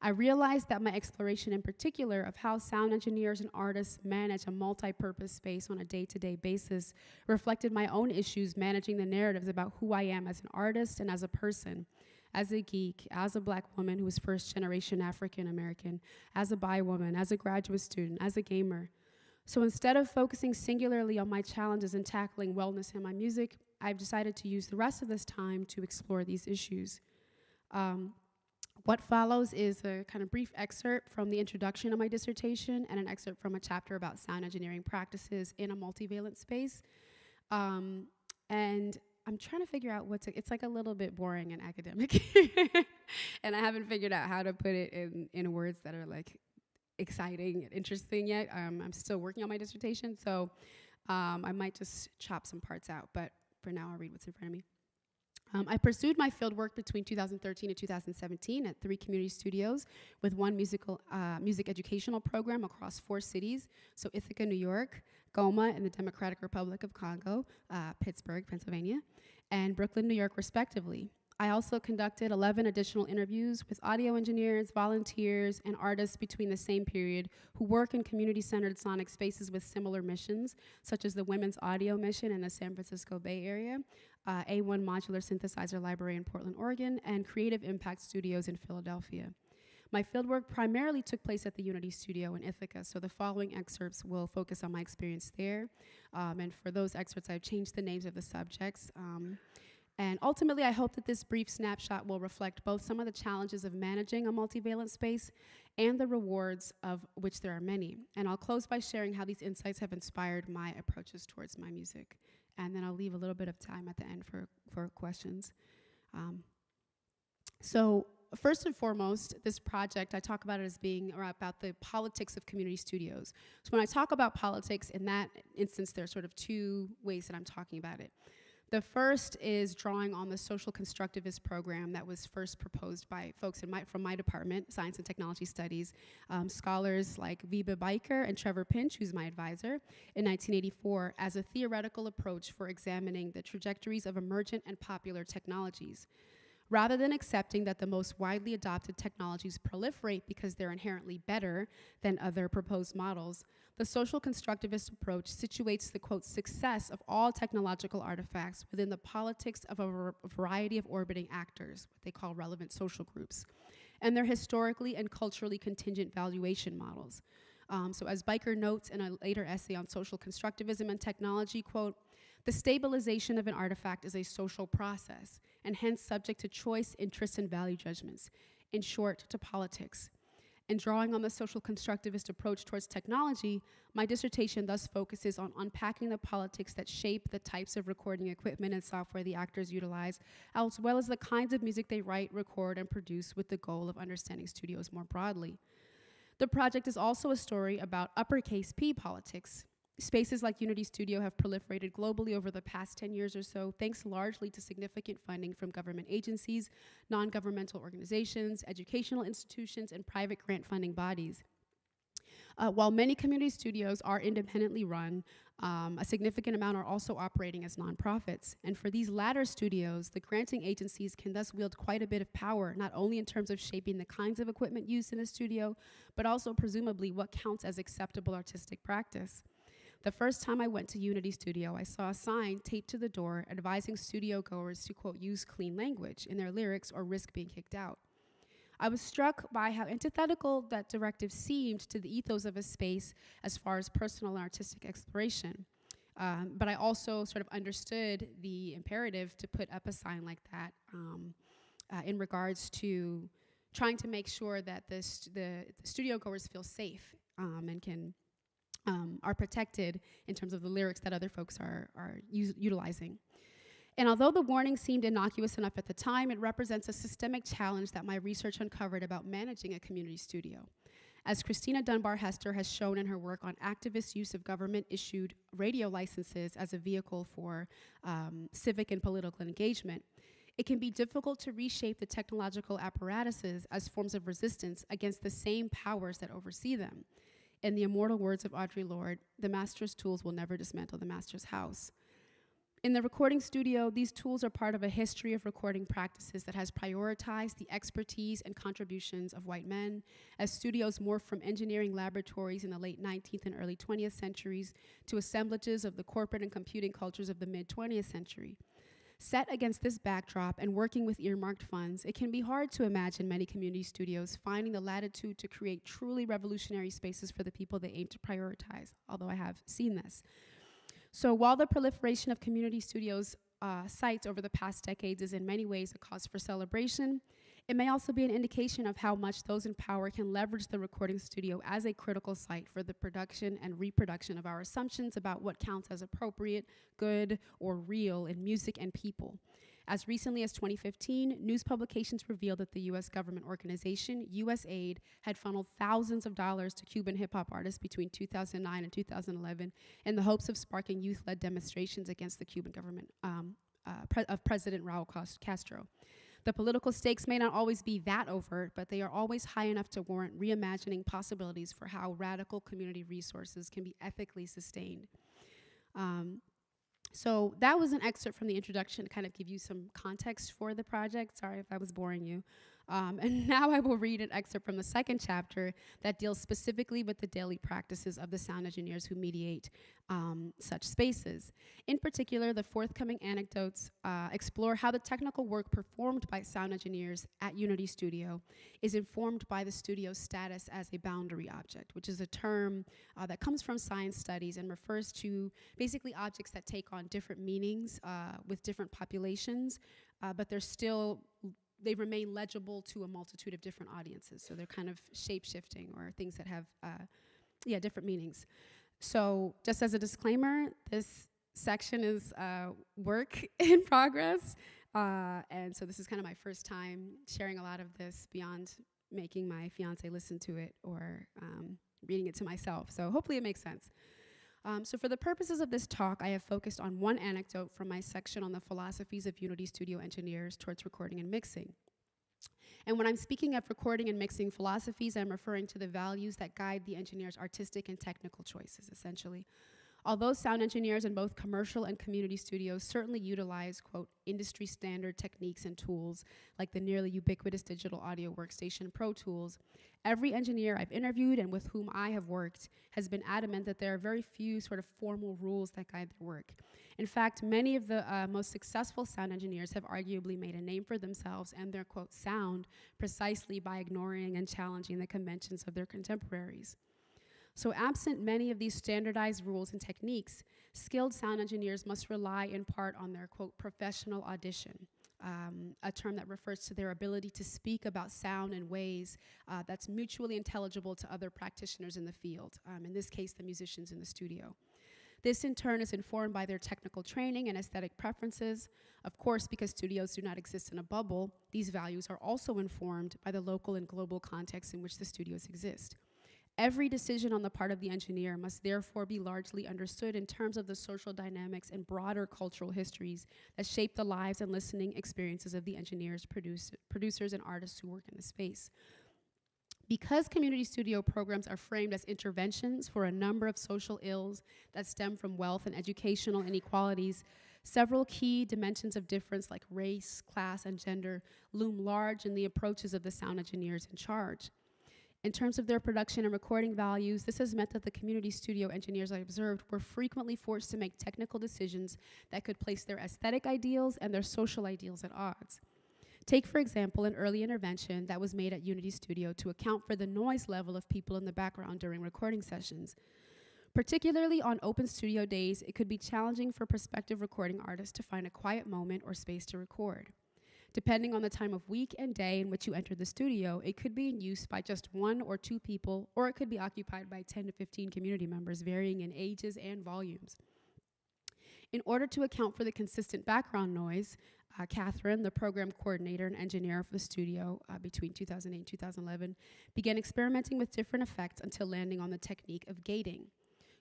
I realized that my exploration in particular of how sound engineers and artists manage a multi-purpose space on a day-to-day basis reflected my own issues managing the narratives about who I am as an artist and as a person, as a geek, as a Black woman who was first-generation African-American, as a bi woman, as a graduate student, as a gamer. So instead of focusing singularly on my challenges in tackling wellness in my music, I've decided to use the rest of this time to explore these issues. What follows is a kind of brief excerpt from the introduction of my dissertation and an excerpt from a chapter about sound engineering practices in a multivalent space. And I'm trying to figure out it's like a little bit boring and academic. And I haven't figured out how to put it in words that are like exciting and interesting yet. I'm still working on my dissertation, so I might just chop some parts out, but for now I'll read what's in front of me. I pursued my fieldwork between 2013 and 2017 at 3 community studios with 1 music educational program across 4 cities, so Ithaca, New York, Goma in the Democratic Republic of Congo, Pittsburgh, Pennsylvania, and Brooklyn, New York, respectively. I also conducted 11 additional interviews with audio engineers, volunteers, and artists between the same period who work in community-centered sonic spaces with similar missions, such as the Women's Audio Mission in the San Francisco Bay Area, A1 Modular Synthesizer Library in Portland, Oregon, and Creative Impact Studios in Philadelphia. My fieldwork primarily took place at the Unity Studio in Ithaca, so the following excerpts will focus on my experience there. And for those excerpts, I've changed the names of the subjects. And ultimately, I hope that this brief snapshot will reflect both some of the challenges of managing a multivalent space and the rewards of which there are many. And I'll close by sharing how these insights have inspired my approaches towards my music. And then I'll leave a little bit of time at the end for questions. So first and foremost, this project, I talk about it as being about the politics of community studios. So when I talk about politics, in that instance, there are sort of 2 ways that I'm talking about it. The first is drawing on the social constructivist program that was first proposed by folks from my department, Science and Technology Studies, scholars like Wiebe Bijker and Trevor Pinch, who's my advisor, in 1984 as a theoretical approach for examining the trajectories of emergent and popular technologies. Rather than accepting that the most widely adopted technologies proliferate because they're inherently better than other proposed models, the social constructivist approach situates the, quote, success of all technological artifacts within the politics of a variety of orbiting actors, what they call relevant social groups, and their historically and culturally contingent valuation models. So as Bijker notes in a later essay on social constructivism and technology, quote, the stabilization of an artifact is a social process, and hence subject to choice, interest, and value judgments. In short, to politics. In drawing on the social constructivist approach towards technology, my dissertation thus focuses on unpacking the politics that shape the types of recording equipment and software the actors utilize, as well as the kinds of music they write, record, and produce with the goal of understanding studios more broadly. The project is also a story about uppercase P politics. Spaces like Unity Studio have proliferated globally over the past 10 years or so, thanks largely to significant funding from government agencies, non-governmental organizations, educational institutions, and private grant funding bodies. While many community studios are independently run, a significant amount are also operating as nonprofits. And for these latter studios, the granting agencies can thus wield quite a bit of power, not only in terms of shaping the kinds of equipment used in the studio, but also presumably what counts as acceptable artistic practice. The first time I went to Unity Studio, I saw a sign taped to the door advising studio goers to, quote, use clean language in their lyrics or risk being kicked out. I was struck by how antithetical that directive seemed to the ethos of a space as far as personal and artistic exploration. But I also sort of understood the imperative to put up a sign like that in regards to trying to make sure that the studio goers feel safe and can are protected in terms of the lyrics that other folks are utilizing. And although the warning seemed innocuous enough at the time, it represents a systemic challenge that my research uncovered about managing a community studio. as Christina Dunbar Hester has shown in her work on activist use of government-issued radio licenses as a vehicle for civic and political engagement. It can be difficult to reshape the technological apparatuses as forms of resistance against the same powers that oversee them. In the immortal words of Audre Lorde, the master's tools will never dismantle the master's house. In the recording studio, these tools are part of a history of recording practices that has prioritized the expertise and contributions of white men, as studios morphed from engineering laboratories in the late 19th and early 20th centuries to assemblages of the corporate and computing cultures of the mid-20th century. Set against this backdrop and working with earmarked funds, it can be hard to imagine many community studios finding the latitude to create truly revolutionary spaces for the people they aim to prioritize, although I have seen this. So while the proliferation of community studios sites over the past decades is in many ways a cause for celebration, it may also be an indication of how much those in power can leverage the recording studio as a critical site for the production and reproduction of our assumptions about what counts as appropriate, good, or real in music and people. As recently as 2015, news publications revealed that the US government organization, USAID, had funneled thousands of dollars to Cuban hip-hop artists between 2009 and 2011 in the hopes of sparking youth-led demonstrations against the Cuban government of President Raul Castro. The political stakes may not always be that overt, but they are always high enough to warrant reimagining possibilities for how radical community resources can be ethically sustained. So that was an excerpt from the introduction to kind of give you some context for the project. Sorry if I was boring you. And now I will read an excerpt from the second chapter that deals specifically with the daily practices of the sound engineers who mediate such spaces. In particular, the forthcoming anecdotes explore how the technical work performed by sound engineers at Unity Studio is informed by the studio's status as a boundary object, which is a term that comes from science studies and refers to basically objects that take on different meanings with different populations, but they remain legible to a multitude of different audiences. So they're kind of shape-shifting or things that have, different meanings. So just as a disclaimer, this section is work in progress. And so this is kind of my first time sharing a lot of this beyond making my fiance listen to it or reading it to myself. So hopefully it makes sense. So for the purposes of this talk, I have focused on one anecdote from my section on the philosophies of Unity Studio engineers towards recording and mixing. And when I'm speaking of recording and mixing philosophies, I'm referring to the values that guide the engineer's artistic and technical choices, essentially. Although sound engineers in both commercial and community studios certainly utilize, quote, industry standard techniques and tools like the nearly ubiquitous digital audio workstation Pro Tools, every engineer I've interviewed and with whom I have worked has been adamant that there are very few sort of formal rules that guide their work. In fact, many of the most successful sound engineers have arguably made a name for themselves and their, quote, sound precisely by ignoring and challenging the conventions of their contemporaries. So absent many of these standardized rules and techniques, skilled sound engineers must rely in part on their, quote, professional audition, a term that refers to their ability to speak about sound in ways that's mutually intelligible to other practitioners in the field, in this case, the musicians in the studio. This in turn is informed by their technical training and aesthetic preferences. Of course, because studios do not exist in a bubble, these values are also informed by the local and global context in which the studios exist. Every decision on the part of the engineer must therefore be largely understood in terms of the social dynamics and broader cultural histories that shape the lives and listening experiences of the engineers, producers, and artists who work in the space. Because community studio programs are framed as interventions for a number of social ills that stem from wealth and educational inequalities, several key dimensions of difference like race, class, and gender loom large in the approaches of the sound engineers in charge. In terms of their production and recording values, this has meant that the community studio engineers I observed were frequently forced to make technical decisions that could place their aesthetic ideals and their social ideals at odds. Take, for example, an early intervention that was made at Unity Studio to account for the noise level of people in the background during recording sessions. Particularly on open studio days, it could be challenging for prospective recording artists to find a quiet moment or space to record. Depending on the time of week and day in which you enter the studio, it could be in use by just 1 or 2 people, or it could be occupied by 10 to 15 community members, varying in ages and volumes. In order to account for the consistent background noise, Catherine, the program coordinator and engineer for the studio between 2008 and 2011, began experimenting with different effects until landing on the technique of gating.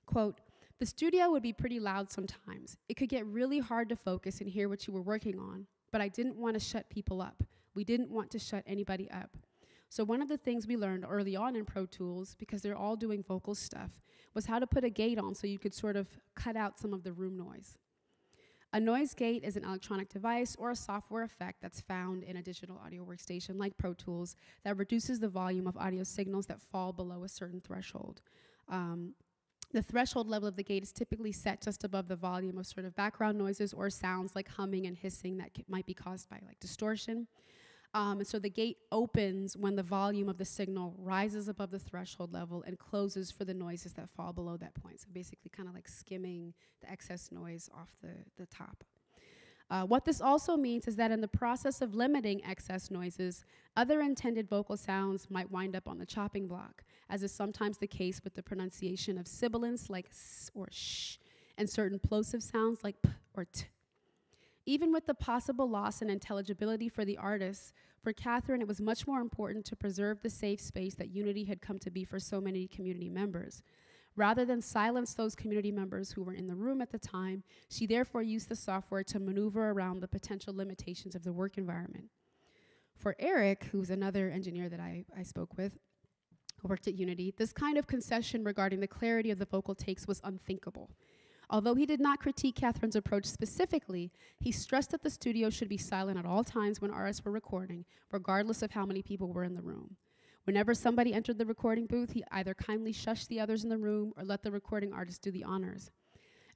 Quote, "The studio would be pretty loud sometimes. It could get really hard to focus and hear what you were working on, but I didn't want to shut people up. We didn't want to shut anybody up. So one of the things we learned early on in Pro Tools, because they're all doing vocal stuff, was how to put a gate on so you could sort of cut out some of the room noise. A noise gate is an electronic device or a software effect that's found in a digital audio workstation like Pro Tools that reduces the volume of audio signals that fall below a certain threshold. The threshold level of the gate is typically set just above the volume of sort of background noises or sounds like humming and hissing that might be caused by like distortion. And so the gate opens when the volume of the signal rises above the threshold level and closes for the noises that fall below that point. So basically kind of like skimming the excess noise off the top. What this also means is that in the process of limiting excess noises, other intended vocal sounds might wind up on the chopping block, as is sometimes the case with the pronunciation of sibilants like s or sh, and certain plosive sounds like p or t. Even with the possible loss in intelligibility for the artists, for Catherine, it was much more important to preserve the safe space that Unity had come to be for so many community members. Rather than silence those community members who were in the room at the time, she therefore used the software to maneuver around the potential limitations of the work environment. For Eric, who's another engineer that I spoke with, who worked at Unity, this kind of concession regarding the clarity of the vocal takes was unthinkable. Although he did not critique Catherine's approach specifically, he stressed that the studio should be silent at all times when artists were recording, regardless of how many people were in the room. Whenever somebody entered the recording booth, he either kindly shushed the others in the room or let the recording artist do the honors.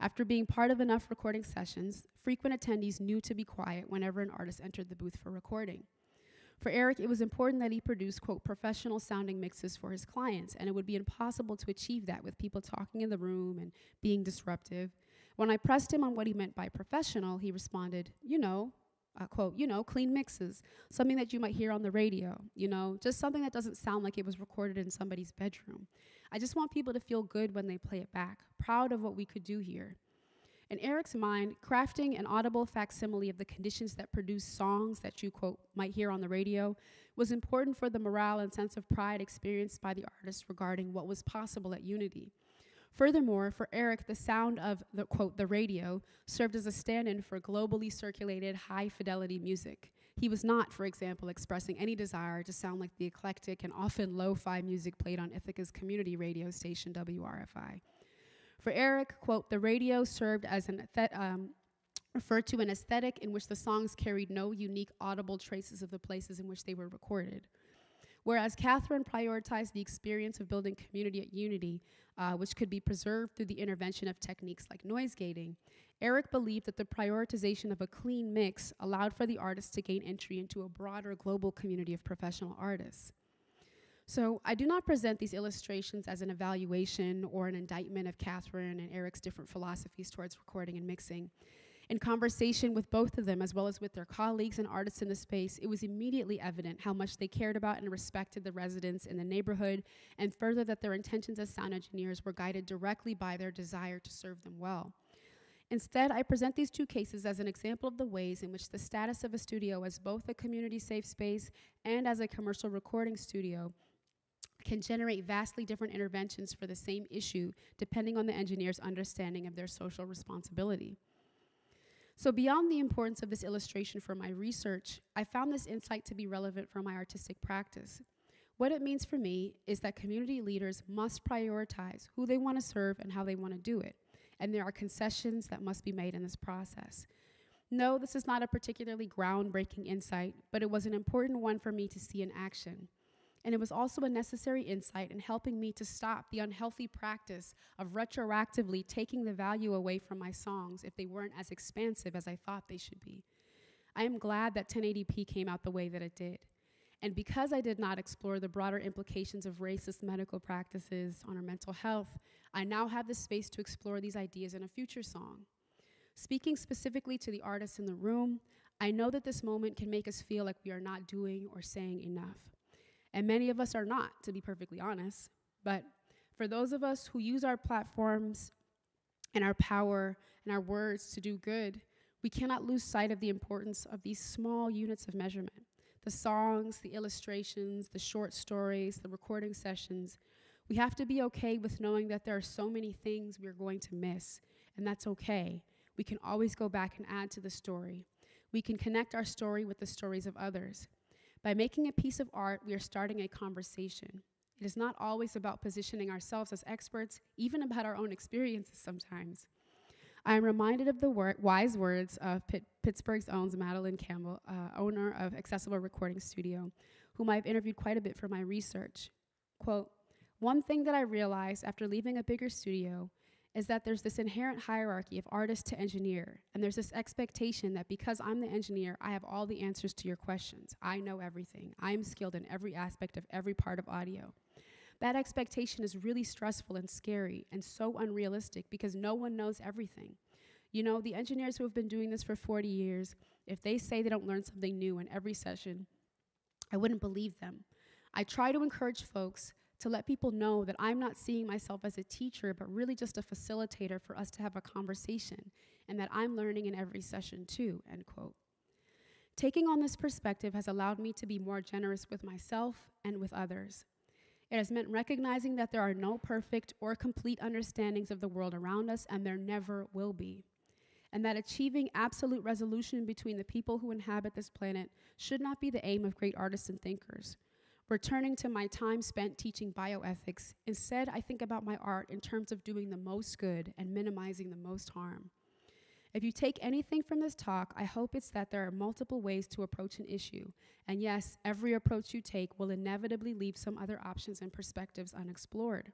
After being part of enough recording sessions, frequent attendees knew to be quiet whenever an artist entered the booth for recording. For Eric, it was important that he produce, quote, professional sounding mixes for his clients, and it would be impossible to achieve that with people talking in the room and being disruptive. When I pressed him on what he meant by professional, he responded, quote, clean mixes, something that you might hear on the radio, just something that doesn't sound like it was recorded in somebody's bedroom. I just want people to feel good when they play it back, proud of what we could do here. In Eric's mind, crafting an audible facsimile of the conditions that produce songs that you, quote, might hear on the radio was important for the morale and sense of pride experienced by the artist regarding what was possible at Unity. Furthermore, for Eric, the sound of the, quote, the radio served as a stand-in for globally circulated high-fidelity music. He was not, for example, expressing any desire to sound like the eclectic and often lo-fi music played on Ithaca's community radio station, WRFI. For Eric, quote, the radio served as referred to an aesthetic in which the songs carried no unique audible traces of the places in which they were recorded. Whereas Catherine prioritized the experience of building community at Unity, which could be preserved through the intervention of techniques like noise gating, Eric believed that the prioritization of a clean mix allowed for the artist to gain entry into a broader global community of professional artists. So I do not present these illustrations as an evaluation or an indictment of Catherine and Eric's different philosophies towards recording and mixing. In conversation with both of them, as well as with their colleagues and artists in the space, it was immediately evident how much they cared about and respected the residents in the neighborhood, and further that their intentions as sound engineers were guided directly by their desire to serve them well. Instead, I present these two cases as an example of the ways in which the status of a studio as both a community safe space and as a commercial recording studio can generate vastly different interventions for the same issue, depending on the engineer's understanding of their social responsibility. So beyond the importance of this illustration for my research, I found this insight to be relevant for my artistic practice. What it means for me is that community leaders must prioritize who they want to serve and how they want to do it, and there are concessions that must be made in this process. No, this is not a particularly groundbreaking insight, but it was an important one for me to see in action. And it was also a necessary insight in helping me to stop the unhealthy practice of retroactively taking the value away from my songs if they weren't as expansive as I thought they should be. I am glad that 1080p came out the way that it did. And because I did not explore the broader implications of racist medical practices on our mental health, I now have the space to explore these ideas in a future song. Speaking specifically to the artists in the room, I know that this moment can make us feel like we are not doing or saying enough. And many of us are not, to be perfectly honest. But for those of us who use our platforms and our power and our words to do good, We cannot lose sight of the importance of these small units of measurement. The songs, the illustrations, the short stories, the recording sessions. We have to be okay with knowing that there are so many things we're going to miss, and that's okay. We can always go back and add to the story. We can connect our story with the stories of others. By making a piece of art, we are starting a conversation. It is not always about positioning ourselves as experts, even about our own experiences sometimes. I am reminded of the wise words of Pittsburgh's own Madeline Campbell, owner of Accessible Recording Studio, whom I've interviewed quite a bit for my research. Quote, "One thing that I realized after leaving a bigger studio is that there's this inherent hierarchy of artist to engineer, and there's this expectation that because I'm the engineer, I have all the answers to your questions. I know everything. I'm skilled in every aspect of every part of audio. That expectation is really stressful and scary and so unrealistic because no one knows everything. You know, the engineers who have been doing this for 40 years, if they say they don't learn something new in every session, I wouldn't believe them. I try to encourage folks to let people know that I'm not seeing myself as a teacher, but really just a facilitator for us to have a conversation, and that I'm learning in every session too," end quote. Taking on this perspective has allowed me to be more generous with myself and with others. It has meant recognizing that there are no perfect or complete understandings of the world around us, and there never will be. And that achieving absolute resolution between the people who inhabit this planet should not be the aim of great artists and thinkers. Returning to my time spent teaching bioethics, instead I think about my art in terms of doing the most good and minimizing the most harm. If you take anything from this talk, I hope it's that there are multiple ways to approach an issue. And yes, every approach you take will inevitably leave some other options and perspectives unexplored.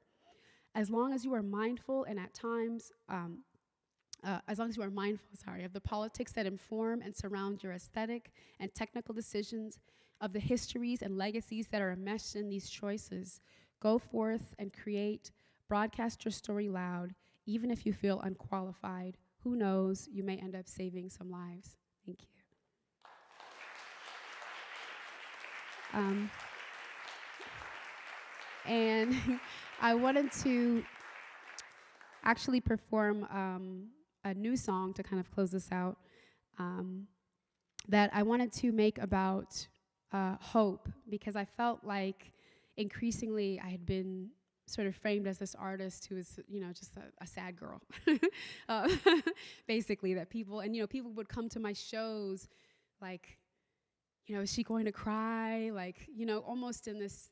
As long as you are mindful and at times, of the politics that inform and surround your aesthetic and technical decisions, of the histories and legacies that are enmeshed in these choices, go forth and create, broadcast your story loud, even if you feel unqualified. Who knows, you may end up saving some lives. Thank you. And I wanted to actually perform a new song to kind of close this out that I wanted to make about hope, because I felt like increasingly I had been sort of framed as this artist who is, you know, just a sad girl, basically, that people would come to my shows like, you know, is she going to cry? Like, you know, almost in this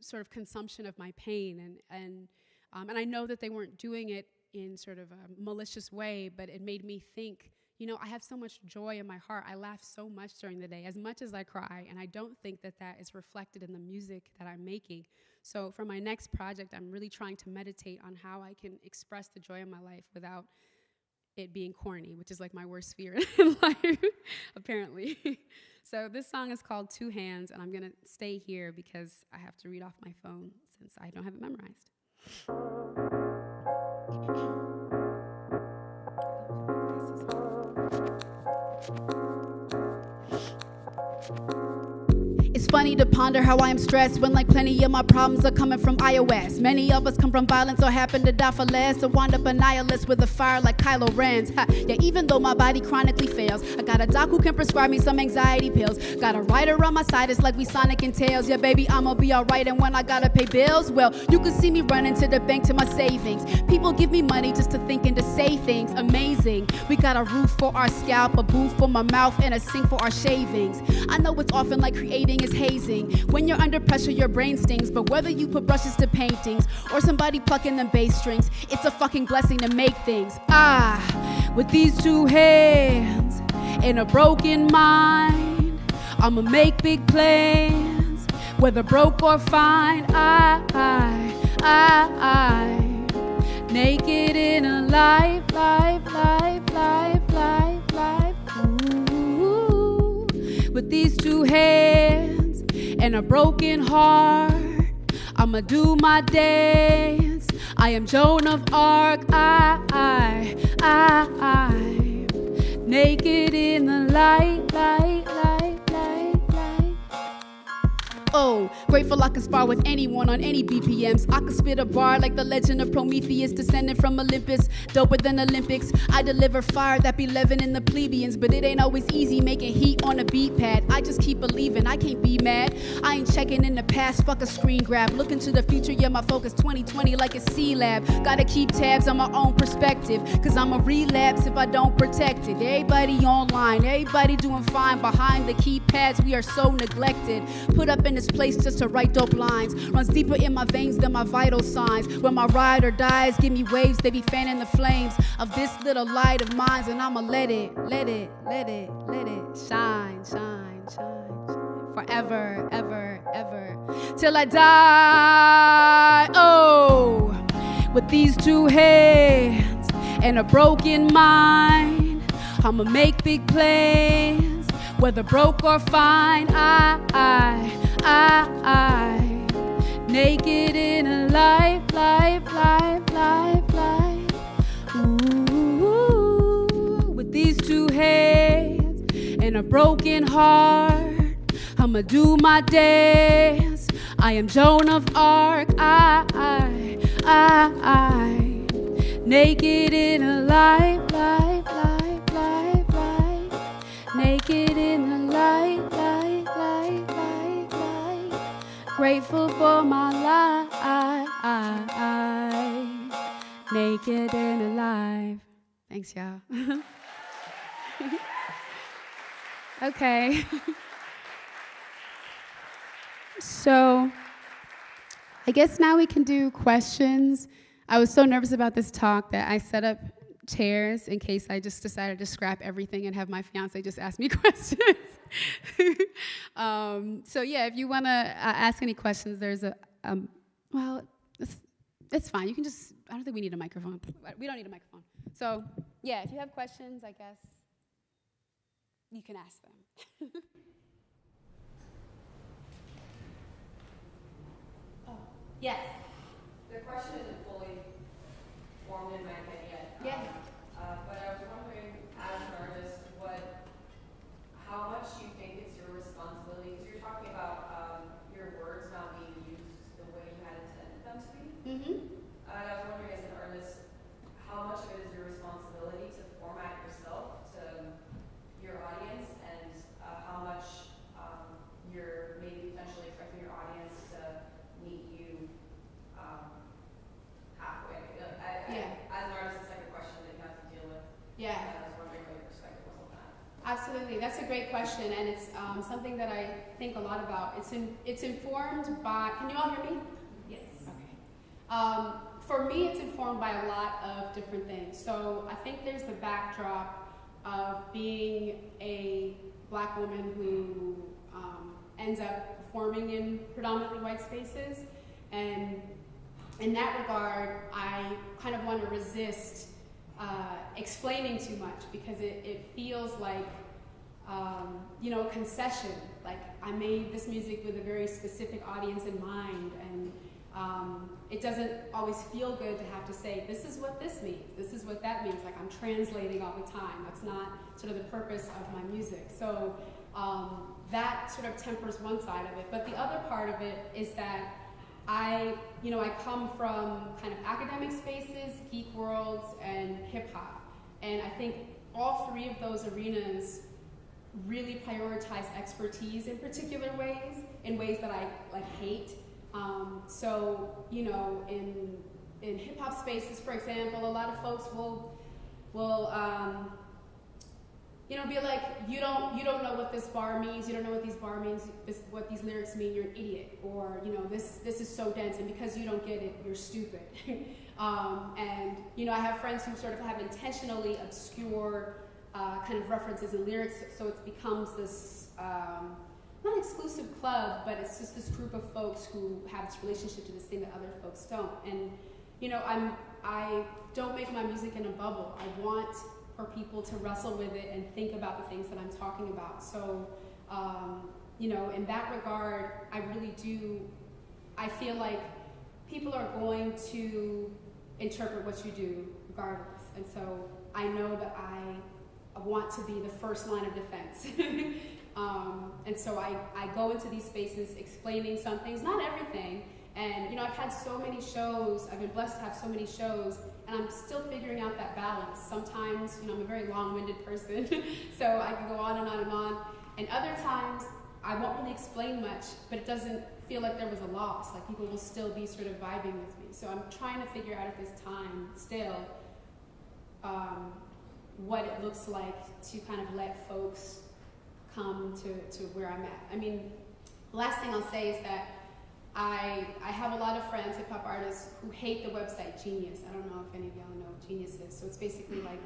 sort of consumption of my pain. And I know that they weren't doing it in sort of a malicious way, but it made me think, you know, I have so much joy in my heart. I laugh so much during the day, as much as I cry, and I don't think that that is reflected in the music that I'm making. So for my next project, I'm really trying to meditate on how I can express the joy in my life without it being corny, which is like my worst fear in life, apparently. So this song is called Two Hands, and I'm gonna stay here because I have to read off my phone since I don't have it memorized. It's funny to ponder how I am stressed when like plenty of my problems are coming from iOS. Many of us come from violence or happen to die for less, or wind up a nihilist with a fire like Kylo Ren's. Yeah, even though my body chronically fails, I got a doc who can prescribe me some anxiety pills. Got a writer on my side, it's like we Sonic and Tails. Yeah, baby, I'ma be alright, and when I gotta pay bills, well, you can see me running to the bank to my savings. People give me money just to think and to say things amazing. We got a roof for our scalp, a booth for my mouth, and a sink for our shavings. I know it's often like creating is hazing. When you're under pressure, your brain stings. But whether you put brushes to paintings or somebody plucking them bass strings, it's a fucking blessing to make things. With these two hands and a broken mind, I'ma make big plans, whether broke or fine. Naked in a life. Ooh, with these two hands and a broken heart, I'ma do my dance. I am Joan of Arc. Naked in the light. Oh, Grateful I can spar with anyone on any BPMs. I could spit a bar like the legend of Prometheus, descending from Olympus, doper than Olympics. I deliver fire that be living in the plebeians, but it ain't always easy making heat on a beat pad. I just keep believing, I can't be mad. I ain't checking in the past, fuck a screen grab. Looking to the future, yeah, my focus 2020 like a C-Lab. Gotta keep tabs on my own perspective, cause I'm a relapse if I don't protect it. Everybody online, everybody doing fine behind the keypads, we are so neglected. Put up in this place just to write dope lines. Runs deeper in my veins than my vital signs. When my ride or dies, give me waves, they be fanning the flames of this little light of mine, and I'ma let it shine, shine, shine, shine. Forever, ever, ever, till I die. Oh, with these two hands and a broken mind, I'ma make big plans, whether broke or fine. I naked in a life. Ooh, with these two hands and a broken heart, I'ma do my dance. I am Joan of Arc. I naked in a life. Naked in the light. Grateful for my life. Naked and alive. Thanks, y'all. Okay. So, I guess now we can do questions. I was so nervous about this talk that I set up chairs in case I just decided to scrap everything and have my fiance just ask me questions. So yeah, if you want to ask any questions, there's a, well, it's fine. You can just, I don't think we need a microphone. We don't need a microphone. So yeah, if you have questions, I guess you can ask them. Oh, yes. The question isn't fully formed in my head yet. Yeah. But I was wondering, as an artist, how much you think it's your responsibility, because you're talking about your words not being used the way you had intended them to be. Mm-hmm. And I was wondering, as an artist, how much of it is your responsibility to format yourself to your audience, and how much you're maybe potentially expecting your audience to meet you halfway. As an artist, it's like a question that you have to deal with. Yeah. And I was wondering what your perspective was on that. Absolutely, that's a great question, and it's something that I think a lot about. It's informed by. Can you all hear me? Yes. Okay. For me, it's informed by a lot of different things. So I think there's the backdrop of being a Black woman who ends up performing in predominantly white spaces, and in that regard, I kind of want to resist explaining too much, because it feels like a concession. Like, I made this music with a very specific audience in mind, and it doesn't always feel good to have to say, this is what this means, this is what that means. Like, I'm translating all the time. That's not sort of the purpose of my music. So that sort of tempers one side of it. But the other part of it is that I come from kind of academic spaces, geek worlds, and hip hop. And I think all three of those arenas really prioritize expertise in particular ways, in ways that I hate. So, in hip hop spaces, for example, a lot of folks will be like, you don't know what this bar means, you don't know what these bar means, what these lyrics mean, you're an idiot, or this is so dense, and because you don't get it, you're stupid. And I have friends who sort of have intentionally obscure kind of references and lyrics, so it becomes this not exclusive club, but it's just this group of folks who have this relationship to this thing that other folks don't. And I don't make my music in a bubble. I want for people to wrestle with it and think about the things that I'm talking about. So, in that regard, I feel like people are going to interpret what you do regardless. And so I know that I want to be the first line of defense. And so I go into these spaces explaining some things, not everything. And, I've had so many shows, I've been blessed to have so many shows, and I'm still figuring out that balance. Sometimes, I'm a very long-winded person, so I can go on and on and on. And other times, I won't really explain much, but it doesn't feel like there was a loss. Like, people will still be sort of vibing with me. So I'm trying to figure out at this time, still, what it looks like to kind of let folks come to where I'm at. I mean, the last thing I'll say is that I have a lot of friends, hip-hop artists, who hate the website Genius. I don't know if any of y'all know what Genius is. So it's basically like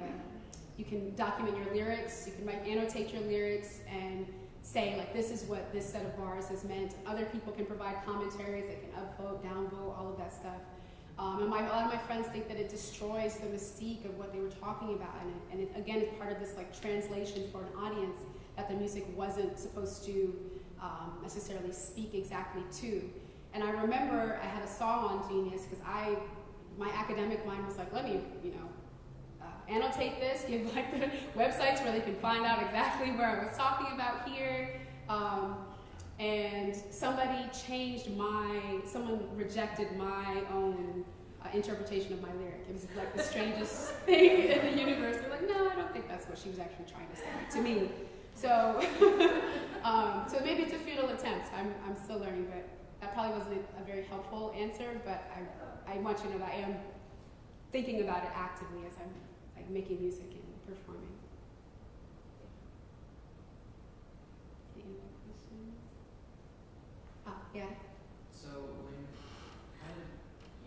you can document your lyrics, you can annotate your lyrics, and say, like, this is what this set of bars has meant. Other people can provide commentaries, they can upvote, downvote, all of that stuff. And a lot of my friends think that it destroys the mystique of what they were talking about. And it again, is part of this, like, translation for an audience that the music wasn't supposed to necessarily speak exactly to. And I remember I had a song on Genius because my academic mind was like, let me, annotate this, give like the websites where they can find out exactly where I was talking about here. And someone rejected my own interpretation of my lyric. It was like the strangest thing in the universe. They're like, no, I don't think that's what she was actually trying to say to me. So, so maybe it's a futile attempt. I'm still learning, but that probably wasn't a very helpful answer, but I want you to know that I am thinking about it actively as I'm like making music and performing. Any other questions? Yeah. So when kind of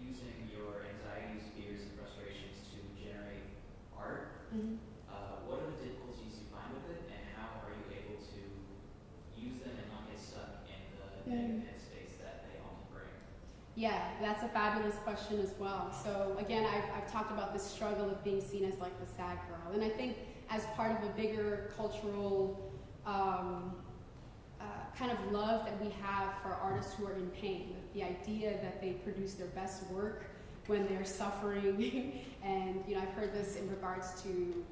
using your anxieties, fears, and frustrations to generate art, what are the difficulties you find with it, and how are you able to use them and not get stuck in the negative headspace that they often bring? Yeah, that's a fabulous question as well. So again, I've talked about this struggle of being seen as like the sad girl. And I think as part of a bigger cultural kind of love that we have for artists who are in pain, the idea that they produce their best work when they're suffering. And I've heard this in regards to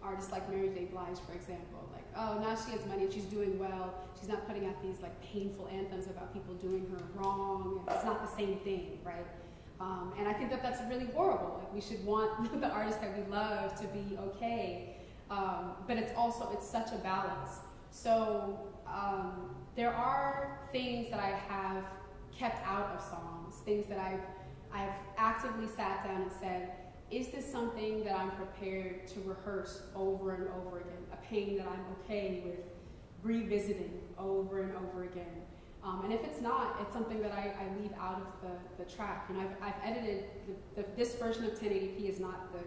artists like Mary J. Blige, for example. Like, oh, now she has money, she's doing well, she's not putting out these like painful anthems about people doing her wrong. And it's not the same thing, right? And I think that that's really horrible. Like, we should want the artists that we love to be okay. But it's such a balance. So there are things that I have kept out of songs, things that I've actively sat down and said, is this something that I'm prepared to rehearse over and over again? A pain that I'm okay with revisiting over and over again. And if it's not, it's something that I leave out of the track. And I've edited, this version of 1080p is not the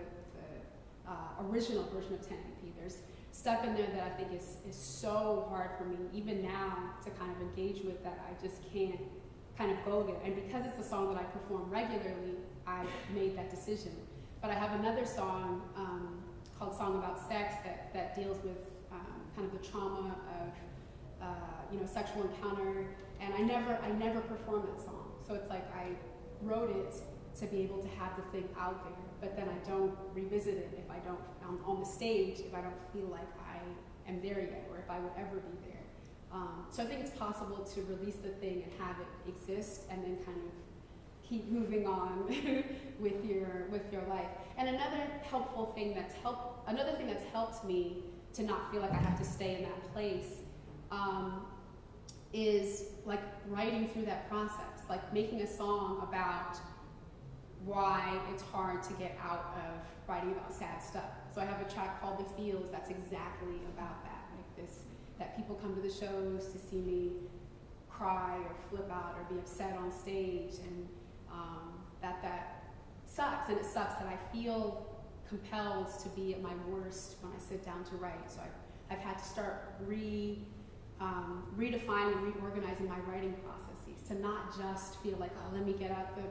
original version of 1080p. There's stuff in there that I think is so hard for me, even now, to kind of engage with, that I just can't kind of go there. And because it's a song that I perform regularly, I've made that decision. But I have another song called Song About Sex that deals with kind of the trauma of sexual encounter, and I never perform that song. So it's like I wrote it to be able to have the thing out there, but then I don't revisit it if I don't on the stage, if I don't feel like I am there yet, or if I would ever be there. So I think it's possible to release the thing and have it exist, and then kind of keep moving on with your life. And another thing that's helped me to not feel like I have to stay in that place is like writing through that process, like making a song about why it's hard to get out of writing about sad stuff. So I have a track called The Feels that's exactly about that, like this, that people come to the shows to see me cry or flip out or be upset on stage, and that sucks. And it sucks that I feel compelled to be at my worst when I sit down to write. So I've had to start redefining and reorganizing my writing processes, to not just feel like, oh, let me get out the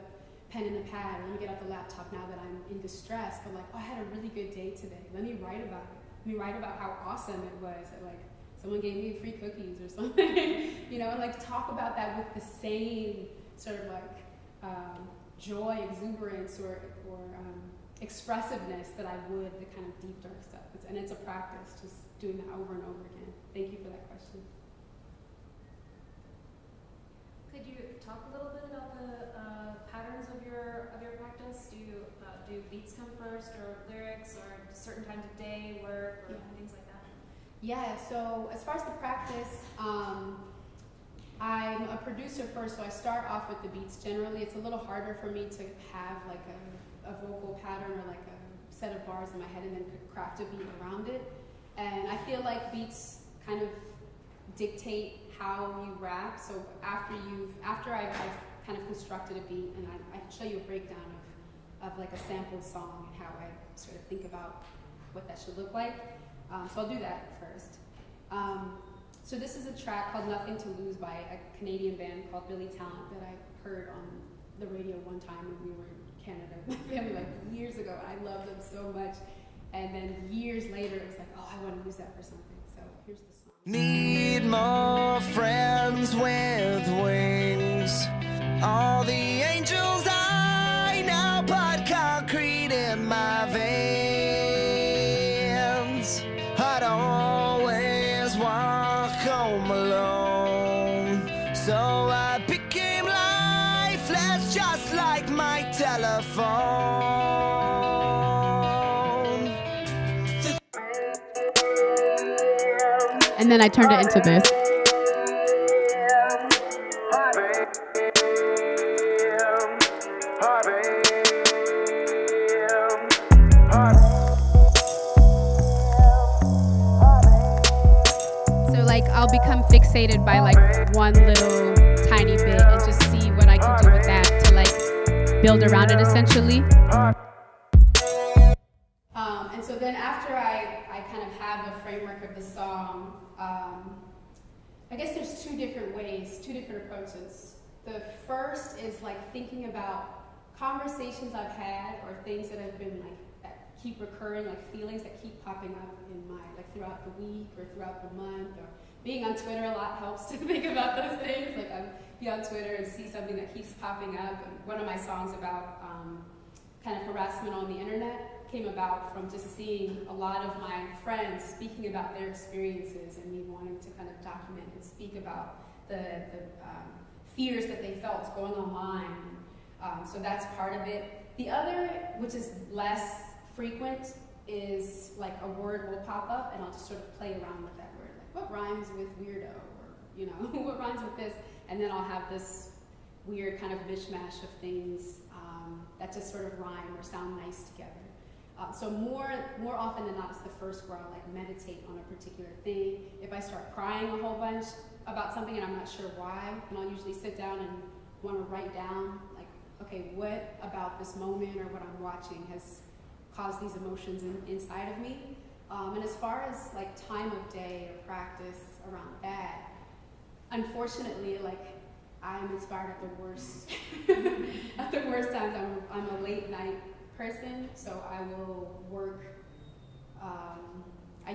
pen and the pad, or let me get out the laptop now that I'm in distress, but like, oh, I had a really good day today. Let me write about it. Let me write about how awesome it was. That, like, someone gave me free cookies or something, and like talk about that with the same sort of like joy, exuberance, or expressiveness that I would the kind of deep, dark stuff. And it's a practice, just doing that over and over again. Thank you for that question. Could you talk a little bit about the patterns of your practice? Do beats come first, or lyrics, or certain times of day, work, or things like that? Yeah. So as far as the practice, I'm a producer first, so I start off with the beats. Generally, it's a little harder for me to have like a vocal pattern or like a set of bars in my head and then craft a beat around it. And I feel like beats kind of dictate how you rap. So after I've kind of constructed a beat, and I can show you a breakdown of like a sampled song and how I sort of think about what that should look like. So I'll do that first. So this is a track called Nothing to Lose by a Canadian band called Billy Talent that I heard on the radio one time when we were in Canada with my family like years ago. I loved them so much. And then years later, it was like, oh, I want to use that for something. So here's the song. Need more friends with wings. All the angels I now put concrete in my veins. I'd always walk home alone. So I became lifeless, just like my telephone. And then I turned it into this. So like I'll become fixated by like one little tiny bit and just see what I can do with that to like build around it essentially. And so then after I kind of have the framework of the song, I guess there's two different ways, two different approaches. The first is like thinking about conversations I've had or things that have been like, that keep recurring, like feelings that keep popping up in my, like throughout the week or throughout the month, or being on Twitter a lot helps to think about those things. Like I'll be on Twitter and see something that keeps popping up. And one of my songs about kind of harassment on the internet came about from just seeing a lot of my friends speaking about their experiences and me wanting to kind of document and speak about the fears that they felt going online. So that's part of it. The other, which is less frequent, is like a word will pop up and I'll just sort of play around with that word. Like what rhymes with weirdo, or you know, what rhymes with this? And then I'll have this weird kind of mishmash of things that just sort of rhyme or sound nice together. So more often than not, it's the first where I'll like meditate on a particular thing. If I start crying a whole bunch about something and I'm not sure why, then I'll usually sit down and want to write down like, okay, what about this moment or what I'm watching has caused these emotions inside of me? And as far as like time of day or practice around that, unfortunately, like I'm inspired at the worst, at the worst times. I'm a late night person, so I will work. I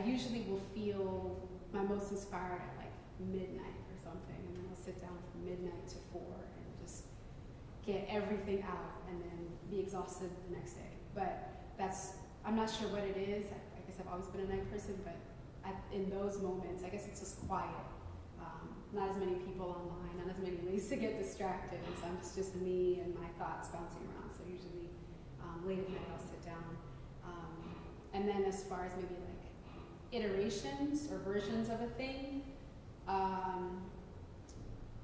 usually will feel my most inspired at like midnight or something, and then I'll sit down from midnight to 4 and just get everything out, and then be exhausted the next day. But I'm not sure what it is. I guess I've always been a night person, but in those moments, I guess it's just quiet. Not as many people online, not as many ways to get distracted, and so it's just me and my thoughts bouncing around. So usually late at night I'll sit down. And then as far as maybe like iterations or versions of a thing,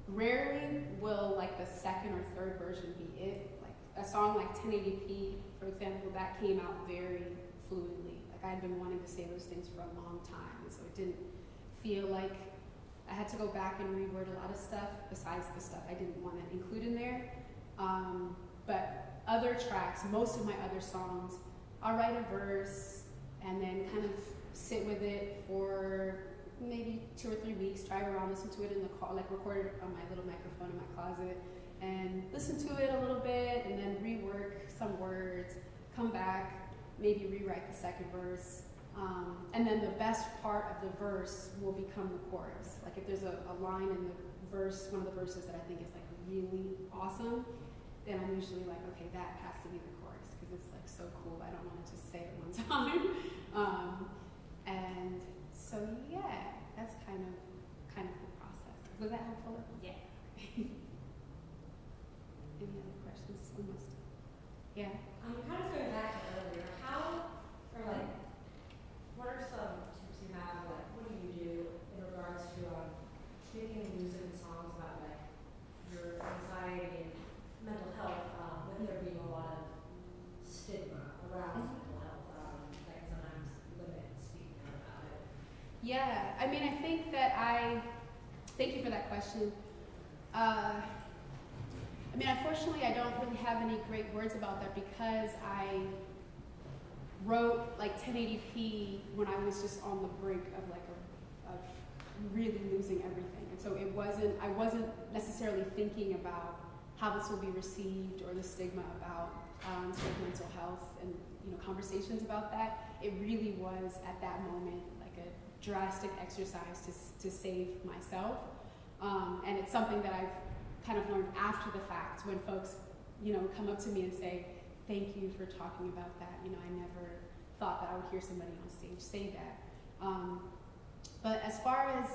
rarely will like the second or third version be it. Like a song like 1080p, for example, that came out very fluidly. Like I had been wanting to say those things for a long time, and so it didn't feel like I had to go back and reword a lot of stuff besides the stuff I didn't want to include in there. But other tracks, most of my other songs, I'll write a verse and then kind of sit with it for maybe 2 or 3 weeks, drive around, listen to it in the car, like record it on my little microphone in my closet, and listen to it a little bit, and then rework some words, come back, maybe rewrite the second verse. And then the best part of the verse will become the chorus. Like if there's a line in the verse, one of the verses that I think is like really awesome, then I'm usually like, okay, that has to be the chorus because it's like so cool. I don't want to just say it one time. And So yeah, that's kind of the process. Was that helpful? Yeah. Any other questions? Almost. Yeah. Kind of going back to earlier, what are some tips you have, like, what do you do in regards to making music and songs about, like, your anxiety and mental health, when there being a lot of stigma around mental health, that can sometimes limit speaking out about it? Yeah, I mean, I think that thank you for that question. I mean, unfortunately, I don't really have any great words about that because I wrote like 1080p when I was just on the brink of of really losing everything. And so I wasn't necessarily thinking about how this will be received or the stigma about sort of mental health and, you know, conversations about that. It really was at that moment like a drastic exercise to save myself. And it's something that I've kind of learned after the fact when folks, you know, come up to me and say, thank you for talking about that. You know, I never thought that I would hear somebody on stage say that. But as far as,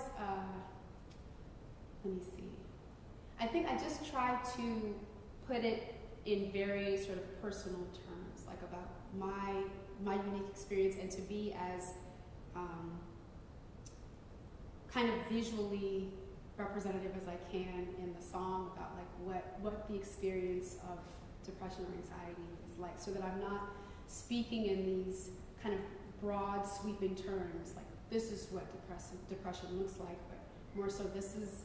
let me see. I think I just try to put it in very sort of personal terms, like about my unique experience, and to be as kind of visually representative as I can in the song about like what the experience of depression or anxiety is like, so that I'm not speaking in these kind of broad sweeping terms like this is what depression looks like, but more so this is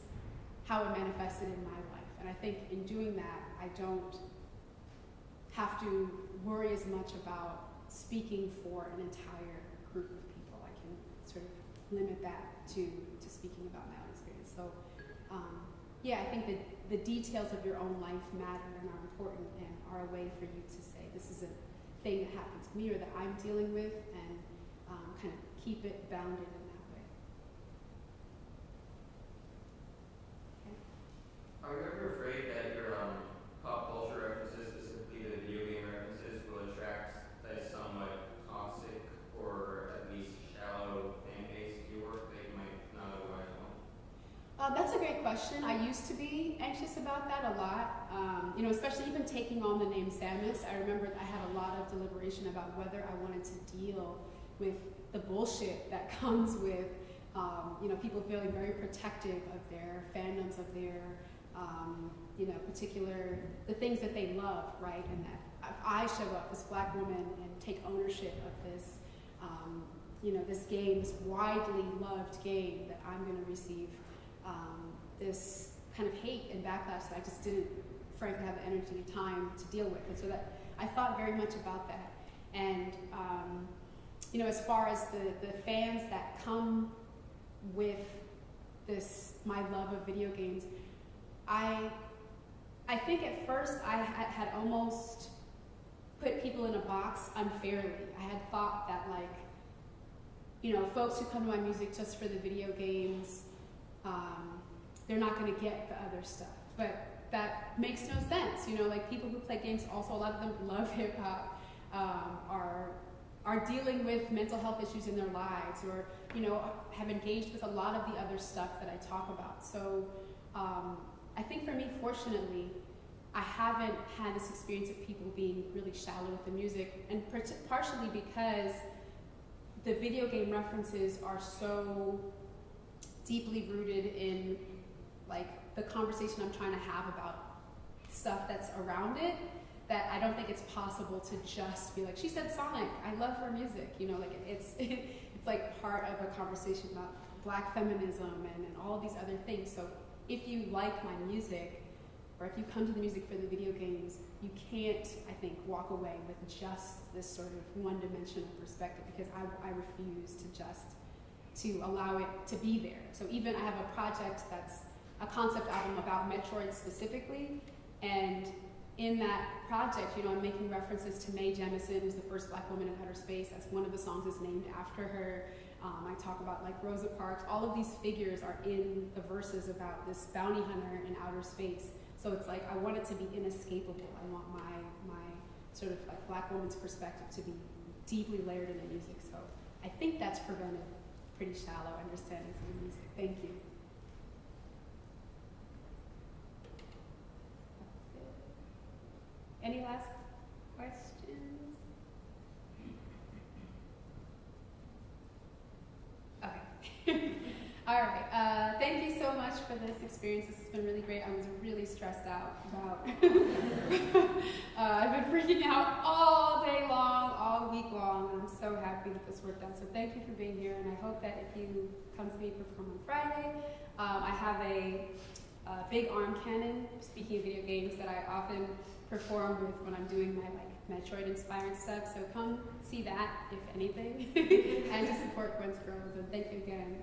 how it manifested in my life. And I think in doing that, I don't have to worry as much about speaking for an entire group of people. I can sort of limit that to speaking about my own experience. So yeah, I think that the details of your own life matter and are important and are a way for you to say this is a thing that happened to me or that I'm dealing with, and kind of keep it bounded in that way. Okay. Are you ever afraid that your pop culture references, specifically the video game references, will attract a somewhat toxic or at least shallow fan base to your work that you might not otherwise want? That's a great question. I used to be anxious about that a lot. You know, especially even taking on the name Samus, I remember I had a lot of deliberation about whether I wanted to deal with the bullshit that comes with, you know, people feeling very protective of their fandoms, of their, you know, the things that they love, right? And that if I show up as a Black woman and take ownership of this, you know, this game, this widely loved game, that I'm going to receive this kind of hate and backlash that I just didn't, frankly, have the energy and time to deal with. And so that I thought very much about that. And you know, as far as the fans that come with this, my love of video games, I think at first I had almost put people in a box unfairly. I had thought that, like, you know, folks who come to my music just for the video games, they're not going to get the other stuff. But that makes no sense. You know, like, people who play games, also a lot of them love hip hop, are dealing with mental health issues in their lives, or, you know, have engaged with a lot of the other stuff that I talk about. So I think for me, fortunately, I haven't had this experience of people being really shallow with the music, and partially because the video game references are so deeply rooted in, like, the conversation I'm trying to have about stuff that's around it, that I don't think it's possible to just be like, she said Sonic, I love her music, you know, like, it's like part of a conversation about Black feminism and all of these other things. So if you like my music, or if you come to the music for the video games, you can't, I think, walk away with just this sort of one-dimensional perspective, because I refuse to allow it to be there. So even I have a project that's a concept album about Metroid specifically, and in that project, you know, I'm making references to Mae Jemison, who's the first Black woman in outer space. That's one of the songs is named after her. I talk about, like, Rosa Parks. All of these figures are in the verses about this bounty hunter in outer space. So it's like, I want it to be inescapable. I want my sort of, like, Black woman's perspective to be deeply layered in the music. So I think that's prevented pretty shallow understandings of the music. Thank you. Any last questions? Okay. All right. Thank you so much for this experience. This has been really great. I was really stressed out about. I've been freaking out all day long, all week long, and I'm so happy that this worked out. So thank you for being here, and I hope that if you come to me perform on Friday, I have a big arm cannon, speaking of video games, that I often perform with when I'm doing my Metroid-inspired stuff. So come see that, if anything, and to support Gwen's Girls. And thank you again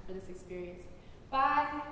for this experience. Bye.